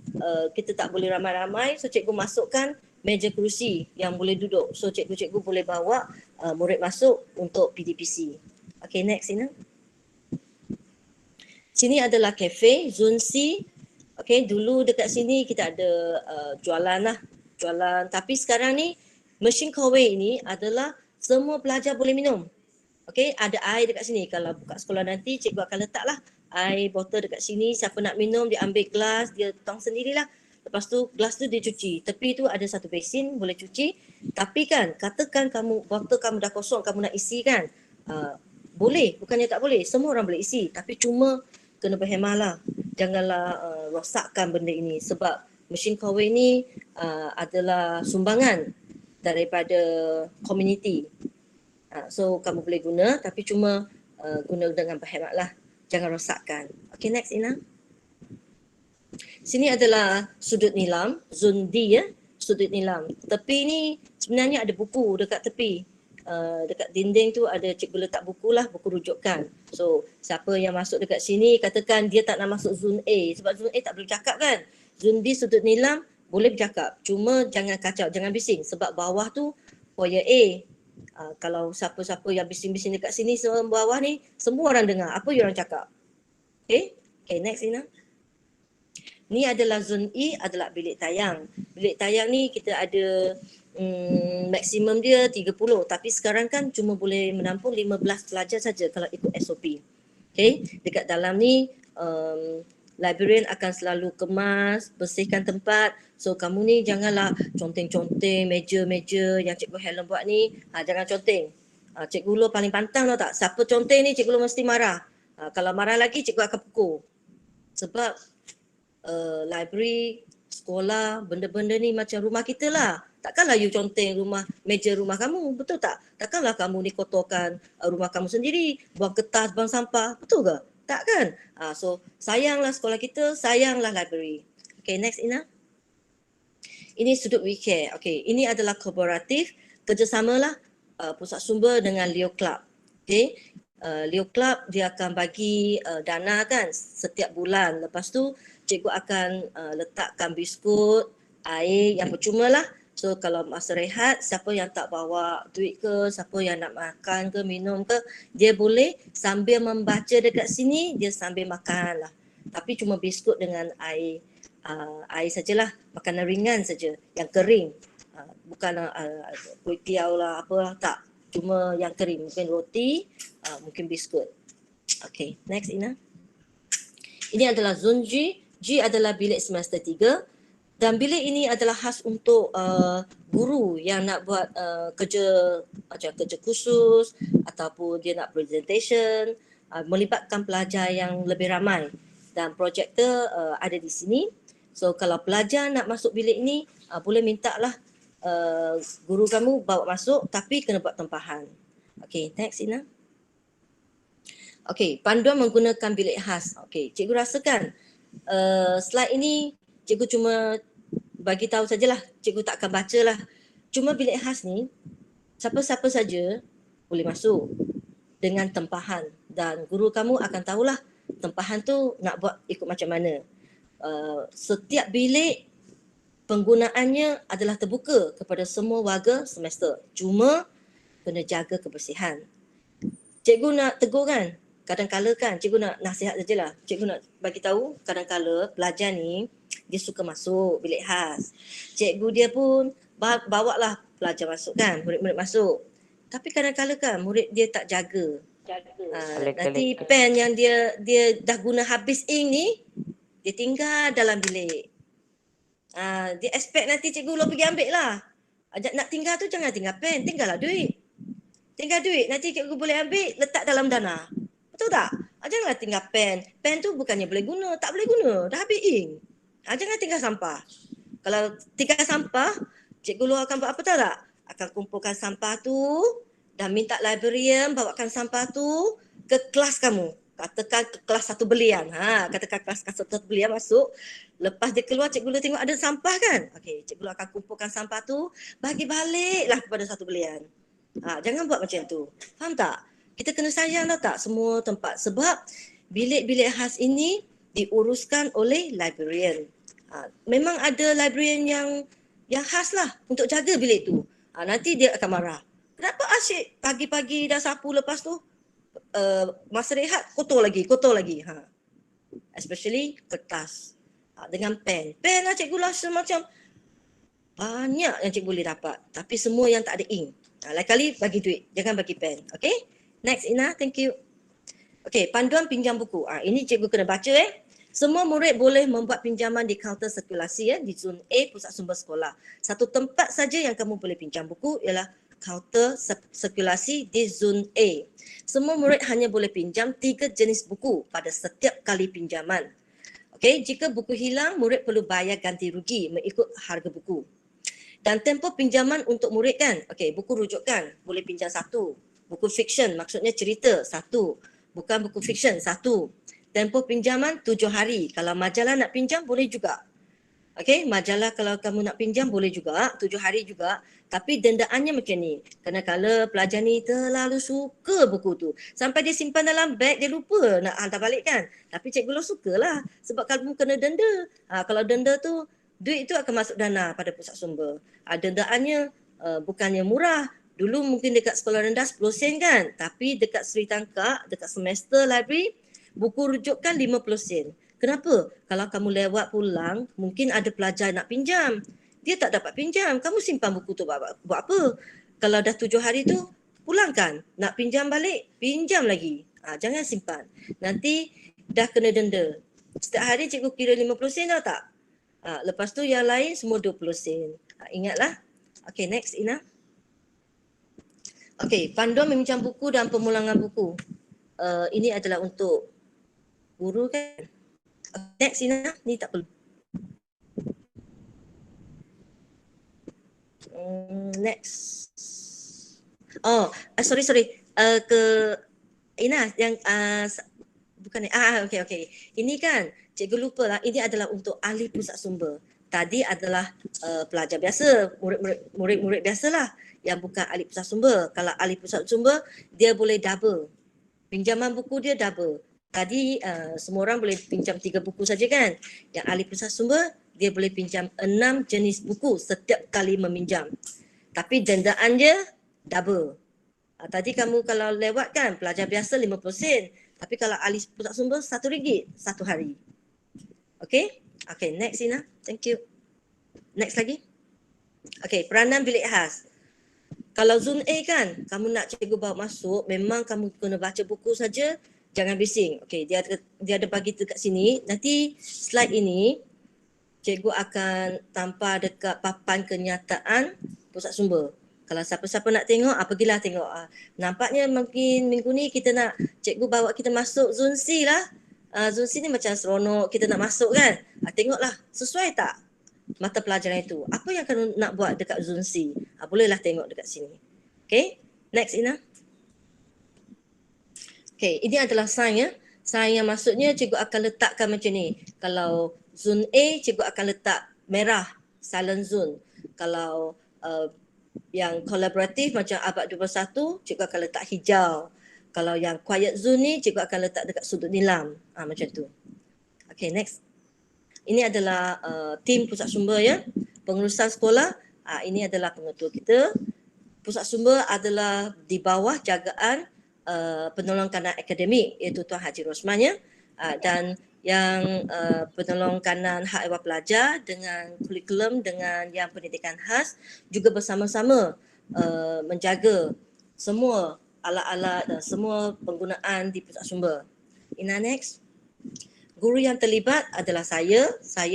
Kita tak boleh ramai-ramai, so cikgu masukkan meja kerusi yang boleh duduk. So cikgu-cikgu boleh bawa murid masuk untuk PDPC. Okay, next Ina. Sini adalah kafe, zone C. Okay, dulu dekat sini kita ada jualan lah. Jualan, tapi sekarang ni mesin kowe ini adalah semua pelajar boleh minum. Okay, ada air dekat sini. Kalau buka sekolah nanti, cikgu akan letaklah air botol dekat sini. Siapa nak minum, dia ambil gelas, dia tong sendirilah. lepas tu gelas tu dia cuci. Tepi tu ada satu besin boleh cuci. Tapi kan katakan kamu botol kamu dah kosong, kamu nak isi kan. Boleh, bukannya tak boleh. Semua orang boleh isi. Tapi cuma kena berhemah lah. Janganlah rosakkan benda ini. Sebab mesin Kowei ni adalah sumbangan daripada komuniti. So kamu boleh guna tapi cuma guna dengan berhemat lah. Jangan rosakkan. Okay, next Ina. Sini adalah sudut nilam, zon D ya, sudut nilam. Tepi ni sebenarnya ada buku dekat tepi. Dekat dinding tu ada cikgu letak buku lah, buku rujukan. So siapa yang masuk dekat sini katakan dia tak nak masuk zon A sebab zon A tak boleh cakap kan. Zon D sudut nilam boleh bercakap. Cuma jangan kacau, jangan bising sebab bawah tu foyer A. Kalau siapa-siapa yang bising-bising dekat sini semua bawah ni, semua orang dengar apa you orang cakap. Okay, next Ina. Ni adalah zon E, adalah bilik tayang. Bilik tayang ni kita ada maksimum dia 30 tapi sekarang kan cuma boleh menampung 15 pelajar saja kalau ikut SOP. Okay, dekat dalam ni librarian akan selalu kemas, bersihkan tempat. So kamu ni janganlah conteng-conteng meja-meja yang Cikgu Helen buat ni. Jangan conteng. Cikgu Lu paling pantang tau tak? Siapa conteng ni Cikgu Lu mesti marah. Kalau marah lagi Cikgu akan pukul. Sebab library, sekolah, benda-benda ni macam rumah kita lah. Takkanlah you conteng meja rumah kamu, betul tak? Takkanlah kamu ni kotorkan rumah kamu sendiri, buang kertas, buang sampah, betul ke? Tak kan? So sayanglah sekolah kita, sayanglah library. Okay, next Ina. Ini sudut we care. Okay, ini adalah kolaboratif, kerjasamalah pusat sumber dengan Leo Club. Okay, Leo Club dia akan bagi dana kan setiap bulan. Lepas tu cikgu akan letakkan biskut, air yang percuma lah. So kalau masa rehat, siapa yang tak bawa duit ke, siapa yang nak makan ke, minum ke, dia boleh sambil membaca dekat sini, dia sambil makan lah. Tapi cuma biskut dengan air sajalah, makanan ringan saja, yang kering. Bukan kuih tiaw lah, apa tak. Cuma yang kering, mungkin roti, mungkin biskut. Okay, next Ina. Ini adalah zon G. G adalah bilik semester 3. Dan bilik ini adalah khas untuk guru yang nak buat kerja macam kerja khusus ataupun dia nak presentation, melibatkan pelajar yang lebih ramai. Dan projektor ada di sini. So kalau pelajar nak masuk bilik ini, boleh minta lah guru kamu bawa masuk tapi kena buat tempahan. Okay, next Ina. Okay, panduan menggunakan bilik khas. Okay, cikgu rasakan slide ini cikgu cuma bagi tahu sajalah, cikgu tak akan baca lah. Cuma bilik khas ni, siapa-siapa saja boleh masuk dengan tempahan dan guru kamu akan tahulah tempahan tu nak buat ikut macam mana. Setiap bilik penggunaannya adalah terbuka kepada semua warga semester. Cuma kena jaga kebersihan. Cikgu nak tegur kan? Kadang-kala kan cikgu nak nasihat sajalah. Cikgu nak bagi tahu kadang-kala pelajar ni dia suka masuk bilik khas. Cikgu dia pun bawalah pelajar masuk kan, murid-murid masuk. Tapi kadang-kala kan murid dia tak jaga. Nanti pen yang dia dah guna habis ink ni, dia tinggal dalam bilik. Dia expect nanti cikgu lo pergi ambil lah. Nak tinggal tu jangan tinggal pen, tinggallah duit. Tinggal duit, nanti cikgu boleh ambil, letak dalam dana. Betul tak? Janganlah tinggal pen. Pen tu bukannya boleh guna, tak boleh guna. Dah habis ink. Jangan tinggal sampah. Kalau tinggal sampah, cikgu lu akan buat apa tahu tak? Akan kumpulkan sampah tu dan minta librarian bawakan sampah tu ke kelas kamu. Katakan ke kelas 1 belian. Katakan kelas 1 belian masuk. Lepas dia keluar, cikgu lu tengok ada sampah kan? Okey, cikgu lu akan kumpulkan sampah tu, bagi baliklah kepada 1 belian. Jangan buat macam tu. Faham tak? Kita kena sayang tak semua tempat sebab bilik-bilik khas ini diuruskan oleh librarian. Memang ada librarian yang khas lah untuk jaga bilik tu. Nanti dia akan marah. Kenapa asyik pagi-pagi dah sapu lepas tu masa rehat kotor lagi. Especially kertas dengan pen. Pen lah cikgu rasa macam banyak yang cikgu boleh dapat. Tapi semua yang tak ada ink. Lain kali bagi duit, jangan bagi pen. Okay? Next Ina, thank you. Okay, panduan pinjam buku. Ini cikgu kena baca Semua murid boleh membuat pinjaman di kaunter sirkulasi di zon A pusat sumber sekolah. Satu tempat saja yang kamu boleh pinjam buku ialah kaunter sirkulasi di zon A. Semua murid hanya boleh pinjam 3 jenis buku pada setiap kali pinjaman. Okey, jika buku hilang, murid perlu bayar ganti rugi mengikut harga buku. Dan tempoh pinjaman untuk murid kan, okey, buku rujukan boleh pinjam 1. Buku fiksyen maksudnya cerita 1. Bukan buku fiksyen 1. Tempoh pinjaman 7 hari. Kalau majalah nak pinjam boleh juga. Okey, majalah kalau kamu nak pinjam boleh juga, 7 hari juga. Tapi dendaannya macam ni. Kadang-kadang pelajar ni terlalu suka buku tu. Sampai dia simpan dalam beg, dia lupa nak hantar balik kan. Tapi cikgu lo sukalah sebab kamu kena denda. Kalau denda tu, duit tu akan masuk dana pada pusat sumber. Dendaannya bukannya murah. Dulu mungkin dekat sekolah rendah 10 sen kan. Tapi dekat Sri Tangkak, dekat semester library, buku rujukan 50 sen. Kenapa? Kalau kamu lewat pulang, mungkin ada pelajar nak pinjam. Dia tak dapat pinjam. Kamu simpan buku tu buat apa? Kalau dah 7 hari tu, pulangkan. Nak pinjam balik, pinjam lagi. Jangan simpan. Nanti dah kena denda. Setiap hari cikgu kira 50 sen tau tak? Lepas tu yang lain semua 20 sen. Ingatlah. Okay, next Ina. Okay, panduan meminjam buku dan pemulangan buku. Ini adalah untuk guru kan? Next Ina, ni tak perlu. Next. Sorry. Ke Ina yang bukan ni. Okay. Ini kan cikgu lupa lah. Ini adalah untuk ahli pusat sumber. Tadi adalah pelajar biasa, murid-murid biasalah yang bukan ahli pusat sumber. Kalau ahli pusat sumber, dia boleh double. Pinjaman buku dia double. Tadi semua orang boleh pinjam 3 buku saja kan. Yang ahli pusat sumber, dia boleh pinjam 6 jenis buku setiap kali meminjam. Tapi dendaan dia double. Tadi kamu kalau lewat kan, pelajar biasa 50 sen. Tapi kalau ahli pusat sumber, RM1 satu hari. Okay? Okay, next Ina. Thank you. Next lagi. Okay, peranan bilik khas. Kalau zon A kan, kamu nak cikgu bawa masuk, memang kamu kena baca buku saja. Jangan bising. Okey, dia ada bagi dekat sini. Nanti slide ini cikgu akan tampar dekat papan kenyataan pusat sumber. Kalau siapa-siapa nak tengok, pergilah tengok. Nampaknya mungkin minggu ni kita nak cikgu bawa kita masuk zon C lah. Zon C ni macam seronok kita nak masuk kan. Tengoklah sesuai tak mata pelajaran itu. Apa yang kamu nak buat dekat zon C? Bolehlah tengok dekat sini. Okey, next Ina. Okay, ini adalah sign ya. Sign yang maksudnya cikgu akan letakkan macam ni. Kalau zon A, cikgu akan letak merah, silent zone. Kalau yang kolaboratif macam abad 21, cikgu akan letak hijau. Kalau yang quiet zone ni, cikgu akan letak dekat sudut nilam. Macam tu. Okay, next. Ini adalah tim pusat sumber ya. Pengurusan sekolah, ini adalah pengetua kita. Pusat sumber adalah di bawah jagaan penolong kanan akademik iaitu Tuan Haji Rosman ya. Dan yang penolong kanan hak ehwal pelajar dengan kurikulum dengan yang pendidikan khas juga bersama-sama menjaga semua alat-alat dan semua penggunaan di pusat sumber. Ina next. Guru yang terlibat adalah saya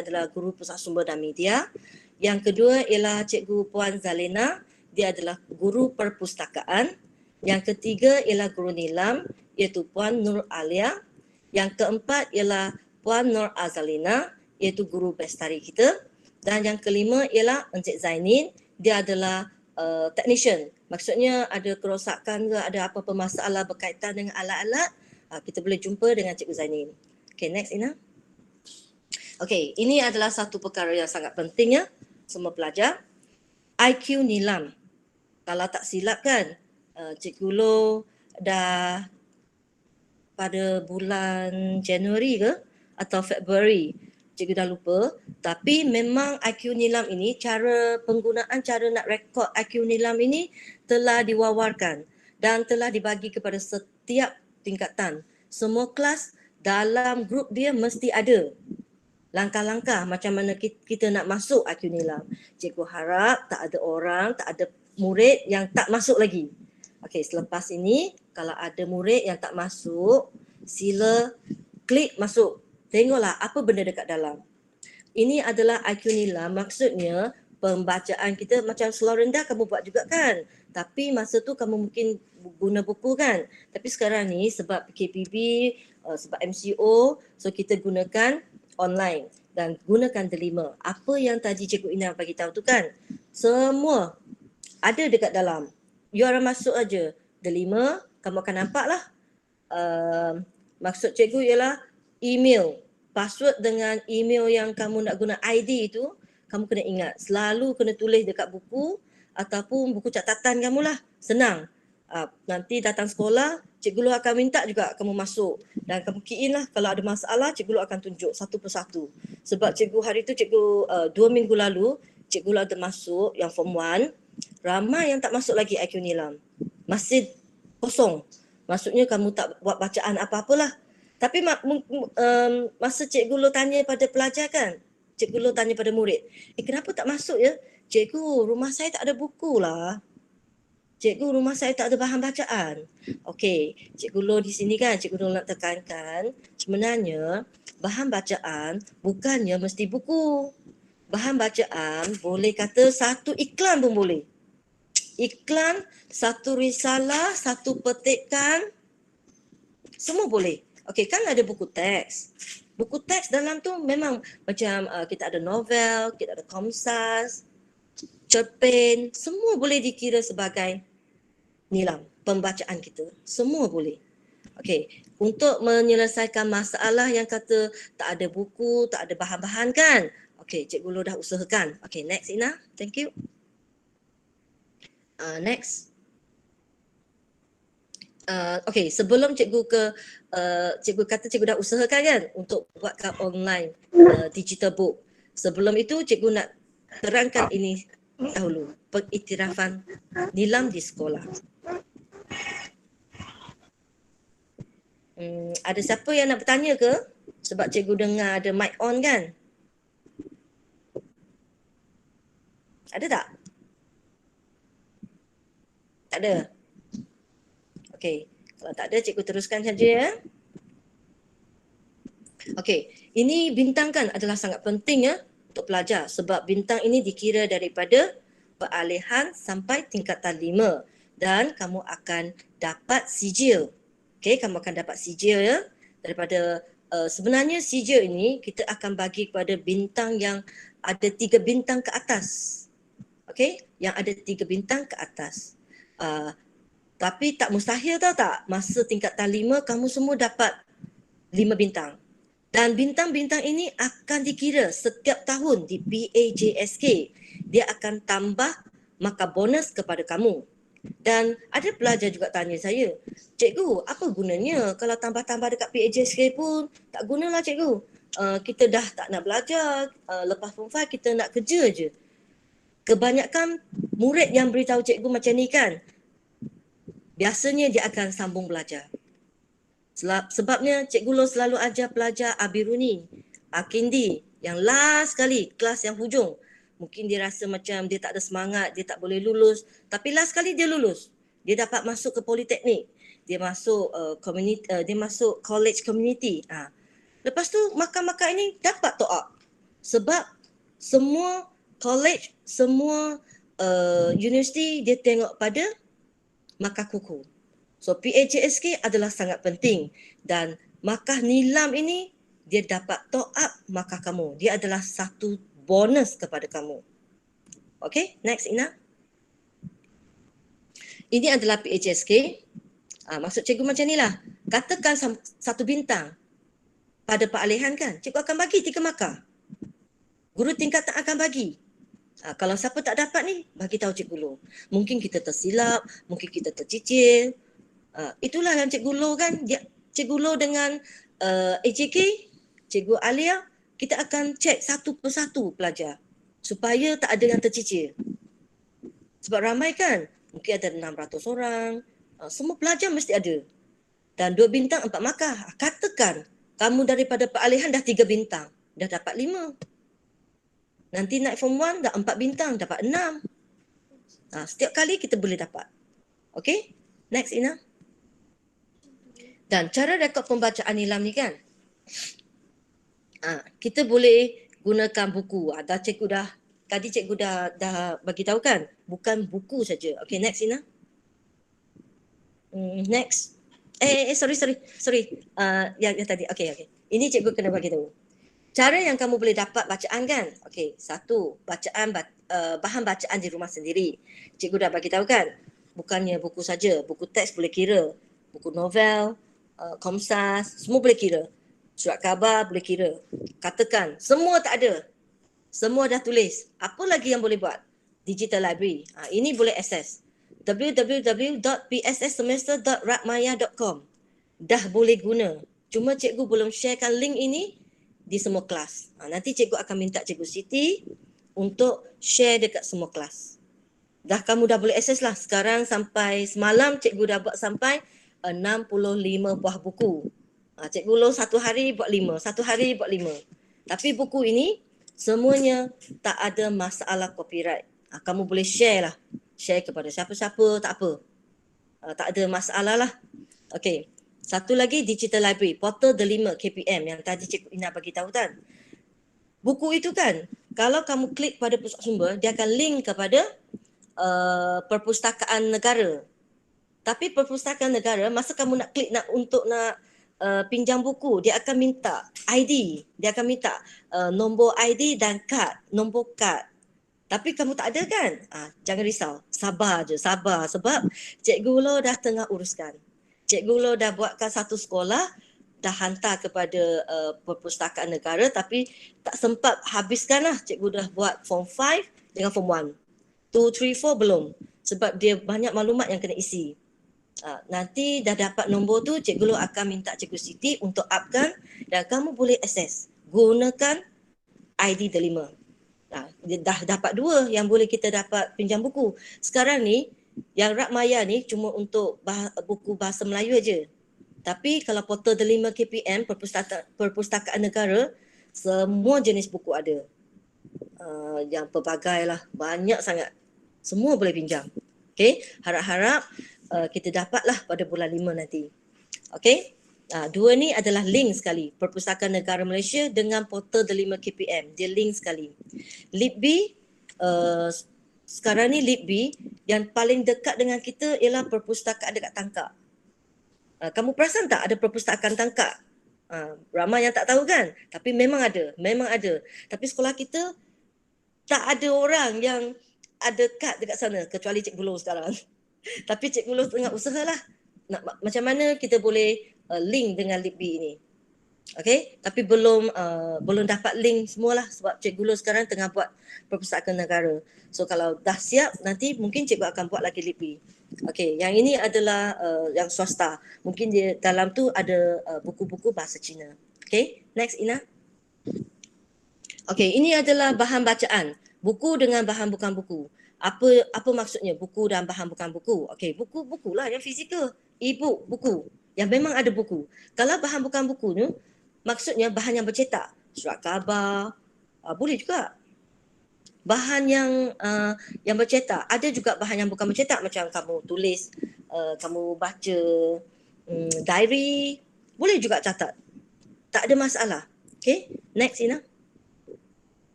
adalah guru pusat sumber dan media. Yang kedua ialah Cikgu Puan Zalena, dia adalah guru perpustakaan. Yang ketiga ialah guru nilam iaitu Puan Nur Alia. Yang keempat ialah Puan Nur Azalina iaitu guru bestari kita. Dan yang kelima ialah Encik Zainin, dia adalah technician. Maksudnya ada kerosakan ke, ada apa-apa masalah berkaitan dengan alat-alat, kita boleh jumpa dengan Cikgu Zainin. Okay, next Ina. Okay, ini adalah satu perkara yang sangat penting ya, semua pelajar. IQ nilam. Kalau tak silap kan, Cikgu Lo dah pada bulan Januari ke atau Februari, cikgu dah lupa, tapi memang IQ nilam ini, cara penggunaan, cara nak rekod IQ nilam ini telah diwawarkan dan telah dibagi kepada setiap tingkatan. Semua kelas dalam grup dia mesti ada langkah-langkah macam mana kita nak masuk IQ nilam. Cikgu harap tak ada orang, tak ada murid yang tak masuk lagi. Okey, selepas ini kalau ada murid yang tak masuk, sila klik masuk tengoklah apa benda dekat dalam. Ini adalah IQ Nilam, maksudnya pembacaan kita macam slow rendah kamu buat juga kan. Tapi masa tu kamu mungkin guna buku kan. Tapi sekarang ni sebab PKPB, sebab MCO, so kita gunakan online dan gunakan delima. Apa yang tadi Cikgu Ina bagi tahu tu kan, semua ada dekat dalam. You orang masuk aja delima, kamu akan nampak lah. Maksud cikgu ialah email. Password dengan email yang kamu nak guna ID itu, kamu kena ingat. Selalu kena tulis dekat buku ataupun buku catatan kamu lah. Senang. Nanti datang sekolah, Cikgu Lu akan minta juga kamu masuk. Dan kamu key in lah. Kalau ada masalah, Cikgu Lu akan tunjuk satu persatu. Sebab cikgu hari tu, cikgu 2 minggu lalu, Cikgu Lu ada masuk yang form 1. Ramai yang tak masuk lagi IQ Nilam. Masih kosong. Maksudnya kamu tak buat bacaan apa-apalah. Tapi masa Cikgu Lu tanya pada pelajar kan, Cikgu Lu tanya pada murid, kenapa tak masuk ya? Cikgu, rumah saya tak ada buku lah. Cikgu, rumah saya tak ada bahan bacaan. Okey, Cikgu Lu di sini kan, Cikgu Lu nak tekankan, sebenarnya bahan bacaan bukannya mesti buku. Bahan bacaan boleh kata satu iklan pun boleh. Iklan, satu risalah, satu petikan, semua boleh. Okey, kan ada buku teks. Buku teks dalam tu memang macam kita ada novel, kita ada komsas, cerpen, semua boleh dikira sebagai nilam, pembacaan kita. Semua boleh. Okey, untuk menyelesaikan masalah yang kata tak ada buku, tak ada bahan-bahan kan? Okey, Cikgu Lu dah usahakan. Okey, next Ina. Thank you. Next. Okey, sebelum cikgu kata cikgu dah usahakan kan untuk buatkan online digital book. Sebelum itu cikgu nak terangkan ini dahulu, pengiktirafan nilam di sekolah. Ada siapa yang nak bertanya ke? Sebab cikgu dengar ada mic on kan? Ada tak? Tak ada? Okey, kalau tak ada cikgu teruskan saja ya. Okey, ini bintang kan adalah sangat penting ya untuk pelajar sebab bintang ini dikira daripada peralihan sampai tingkatan 5 dan kamu akan dapat sijil. Okey, kamu akan dapat sijil ya daripada sebenarnya sijil ini kita akan bagi kepada bintang yang ada 3 bintang ke atas. Okey, yang ada 3 bintang ke atas. Tapi tak mustahil tahu tak, masa tingkatan 5 kamu semua dapat 5 bintang. Dan bintang-bintang ini akan dikira setiap tahun di PAJSK. Dia akan tambah markah bonus kepada kamu. Dan ada pelajar juga tanya saya, cikgu apa gunanya kalau tambah-tambah dekat PAJSK pun tak gunalah cikgu. Kita dah tak nak belajar, lepas form 5 kita nak kerja je. Kebanyakan murid yang beritahu cikgu macam ni kan, biasanya dia akan sambung belajar. Sebabnya Cikgu Lu selalu ajar pelajar Abiruni, Akindi, yang last kali, kelas yang hujung. Mungkin dia rasa macam dia tak ada semangat, dia tak boleh lulus. Tapi last kali dia lulus. Dia dapat masuk ke politeknik. Dia masuk dia masuk college community. Lepas tu markah-markah ini dapat top up. Sebab semua college, semua universiti dia tengok pada markah kuku. So PAJSK adalah sangat penting dan markah nilam ini dia dapat top up markah kamu. Dia adalah satu bonus kepada kamu. Okay, next Ina. Ini adalah PAJSK. Maksud cikgu macam ni lah. Katakan satu bintang pada peralihan kan, cikgu akan bagi 3 markah. Guru tingkatan akan bagi. Kalau siapa tak dapat ni, bagi tahu Cikgu Lu. Mungkin kita tersilap, mungkin kita tercicil. Itulah yang Cikgu Lu kan. Cikgu Lu dengan AJK, Cikgu Alia, kita akan cek satu persatu pelajar supaya tak ada yang tercicil. Sebab ramai kan, mungkin ada 600 orang. Semua pelajar mesti ada. Dan 2 bintang 4 markah. Katakan kamu daripada peralihan dah 3 bintang, dah dapat 5. Nanti naik form 1 dah 4 bintang, dapat 6. Setiap kali kita boleh dapat. Okay, next Ina. Dan cara rekod pembacaan nilam ni kan, kita boleh gunakan buku. Tadi cikgu dah bagi tahu kan, bukan buku saja. Okay, next Ina. Next. Sorry. Yang tadi. Okay. Ini cikgu kena bagi tahu. Cara yang kamu boleh dapat bacaan kan? Okay, satu, bahan bacaan di rumah sendiri. Cikgu dah bagi tahu kan? Bukannya buku saja, buku teks boleh kira, buku novel, Komsas, semua boleh kira. Surat khabar boleh kira. Katakan, semua tak ada. Semua dah tulis. Apa lagi yang boleh buat? Digital library. Ini boleh akses. www.psssemester.rapmaya.com. Dah boleh guna. Cuma cikgu belum sharekan link ini di semua kelas. Nanti cikgu akan minta Cikgu Siti untuk share dekat semua kelas. Kamu dah boleh akses lah. Sekarang sampai semalam cikgu dah buat sampai 65 buah buku. Cikgu lo satu hari buat 5. Tapi buku ini semuanya tak ada masalah copyright. Kamu boleh share lah. Share kepada siapa-siapa, tak apa. Tak ada masalah lah. Okay. Satu lagi digital library, portal Delima KPM yang tadi Cikgu Ina bagi tahu kan. Buku itu kan, kalau kamu klik pada pusat sumber, dia akan link kepada perpustakaan negara. Tapi perpustakaan negara, masa kamu nak klik untuk pinjam buku, dia akan minta ID, dia akan minta nombor ID dan nombor kad. Tapi kamu tak ada kan? Jangan risau, sabar je, sebab Cikgu Lo dah tengah uruskan. Cikgu Lo dah buatkan satu sekolah, dah hantar kepada perpustakaan negara tapi tak sempat habiskan lah. Cikgu dah buat form 5 dengan form 1. 2, 3, 4 belum. Sebab dia banyak maklumat yang kena isi. Nanti dah dapat nombor tu, Cikgu Lo akan minta Cikgu Siti untuk upkan dan kamu boleh akses. Gunakan ID Delima. Dah dapat 2 yang boleh kita dapat pinjam buku. Sekarang ni, yang Rapmaya ni cuma untuk buku bahasa Melayu aja. Tapi kalau portal Delima KPM, perpustakaan negara, semua jenis buku ada. Yang pelbagai lah, banyak sangat. Semua boleh pinjam. Okay, harap-harap kita dapatlah pada bulan 5 nanti. Okay, 2 ni adalah link sekali. Perpustakaan Negara Malaysia dengan portal Delima KPM. Dia link sekali. LibB, sekarang ni LibB yang paling dekat dengan kita ialah perpustakaan dekat Tangkak. Kamu perasan tak ada perpustakaan Tangkak? Ramai yang tak tahu kan? Tapi memang ada. Tapi sekolah kita tak ada orang yang ada kad dekat sana kecuali Cikgu Lo sekarang. Tapi Cikgu Lo tengah usahalah macam mana kita boleh link dengan LibB ini. Okay, tapi belum dapat link semualah sebab Cikgu Lo sekarang tengah buat perpustakaan negara. So kalau dah siap nanti mungkin Cikgu akan buat lagi LibB. Okay, yang ini adalah yang swasta. Mungkin dia dalam tu ada buku-buku bahasa Cina. Okay, next Ina. Okay, ini adalah bahan bacaan. Buku dengan bahan bukan buku. Apa maksudnya buku dan bahan bukan buku? Okay, buku lah yang fizikal. E-book, buku. Yang memang ada buku. Kalau bahan bukan buku ni, maksudnya bahan yang bercetak. Surat khabar, boleh juga. Bahan yang bercetak. Ada juga bahan yang bukan bercetak. Macam kamu tulis, kamu baca diary. Boleh juga catat. Tak ada masalah. Okay, next Ina.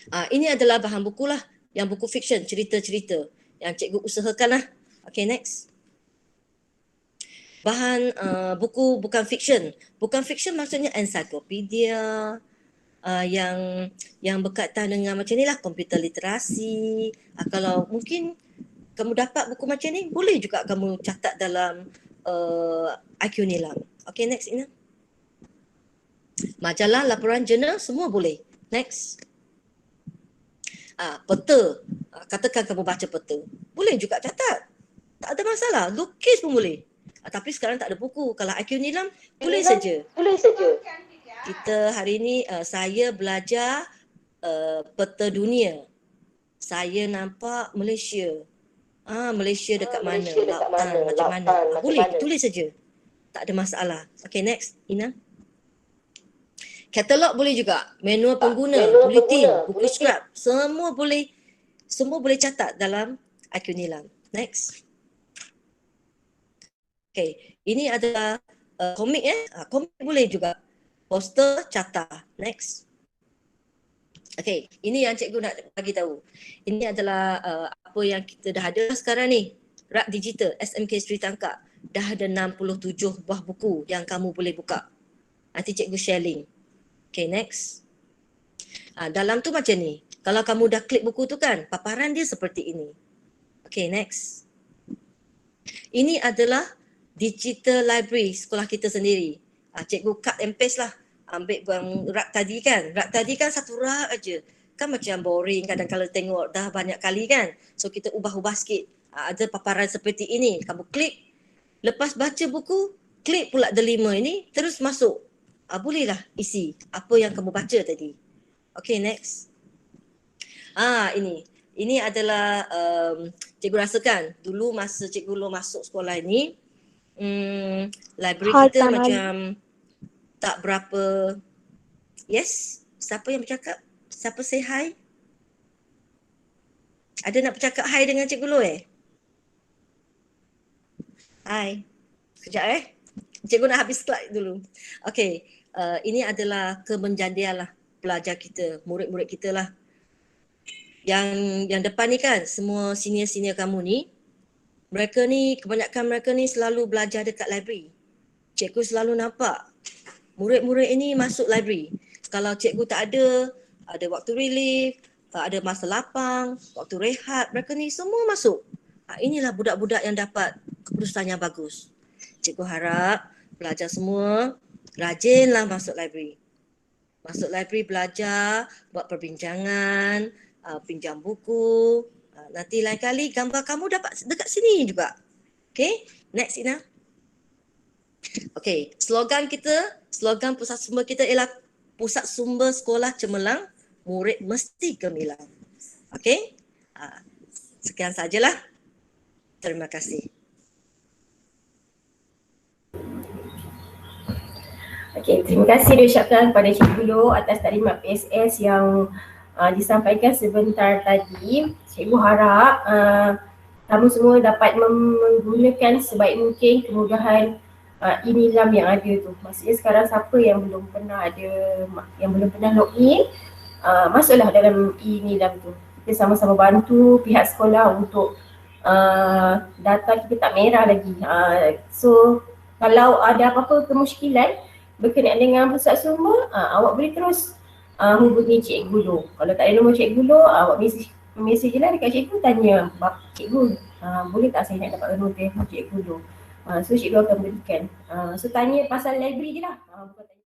Ini adalah bahan buku lah. Yang buku fiction, cerita-cerita. Yang cikgu usahakan lah. Okay, next. Bahan buku bukan fiction. Bukan fiction maksudnya ensiklopedia, yang berkaitan dengan macam ni lah, komputer literasi. Kalau mungkin kamu dapat buku macam ni, boleh juga kamu catat dalam IQ Nilam. Okay, next Ina. Majalah, laporan, jurnal, semua boleh. Next. Peta. Katakan kamu baca peta. Boleh juga catat. Tak ada masalah. Lukis pun boleh. Tapi sekarang tak ada buku. Kalau IQ Nilam, boleh saja. Kita hari ini saya belajar peta dunia. Saya nampak Malaysia. Malaysia dekat mana? Lautan macam mana? Boleh, tulis saja. Tak ada masalah. Okay, next. Ina. Katalog boleh juga. Manual pengguna, buletin, buku scrap. Semua boleh catat dalam IQ Nilam. Next. Okay, ini adalah komik Komik boleh juga. poster, carta. Next. Okay, ini yang cikgu nak bagi tahu. Ini adalah apa yang kita dah ada sekarang ni. Rak digital SMK Sri Tangkak. Dah ada 67 buah buku yang kamu boleh buka. Nanti cikgu share link. Okay, next. Dalam tu macam ni. Kalau kamu dah klik buku tu kan, paparan dia seperti ini. Okay, next. Ini adalah digital library sekolah kita sendiri. Cikgu cut and paste lah. Ambil yang rak tadi kan. Rak tadi kan satu rak aja. Kan macam boring kadang kalau tengok dah banyak kali kan. So kita ubah-ubah sikit. Ada paparan seperti ini. Kamu klik. Lepas baca buku, klik pula delima ini. Terus masuk. Bolehlah isi apa yang kamu baca tadi. Okay, next. Ini. Ini adalah cikgu rasakan dulu masa cikgu lo masuk sekolah ini, library kita macam tak berapa. Yes? Siapa yang bercakap? Siapa say hi? Ada nak bercakap hi dengan cikgu lo Hi. Sekejap Cikgu nak habis slide dulu. Okay. Ini adalah kemenjandian lah pelajar kita, murid-murid kita lah. Yang depan ni kan, semua senior-senior kamu ni, kebanyakan mereka ni selalu belajar dekat library. Cikgu selalu nampak murid-murid ini masuk library. Kalau cikgu tak ada waktu relief, ada masa lapang, waktu rehat, mereka ni semua masuk. Inilah budak-budak yang dapat keputusan yang bagus. Cikgu harap pelajar semua rajinlah masuk library. Masuk library belajar, buat perbincangan, pinjam buku. Nanti lain kali gambar kamu dapat dekat sini juga. Okay, next Ina. Okay, slogan pusat sumber kita ialah Pusat Sumber Sekolah Cemerlang, murid mesti gemilang. Okay, sekian sajalah. Terima kasih. Okay, terima kasih diucapkan kepada Cikgu Lo atas taklimat PSS yang disampaikan sebentar tadi. Cikgu harap kamu semua dapat menggunakan sebaik mungkin kemudahan e-nilam yang ada tu. Maksudnya sekarang siapa yang belum pernah login, masuklah dalam e-nilam tu. Kita sama-sama bantu pihak sekolah untuk data kita tak merah lagi. So kalau ada apa-apa kemusykilan berkenaan dengan pusat sumber, awak boleh terus hubungi Cikgu Lo. Kalau tak ada nombor Cikgu Lo, awak mesej je lah dekat cikgu, tanya cikgu, boleh tak saya nak dapat nombor telefon Cikgu Lo. So cikgu akan berikan. So tanya pasal library je lah. Bukan tanya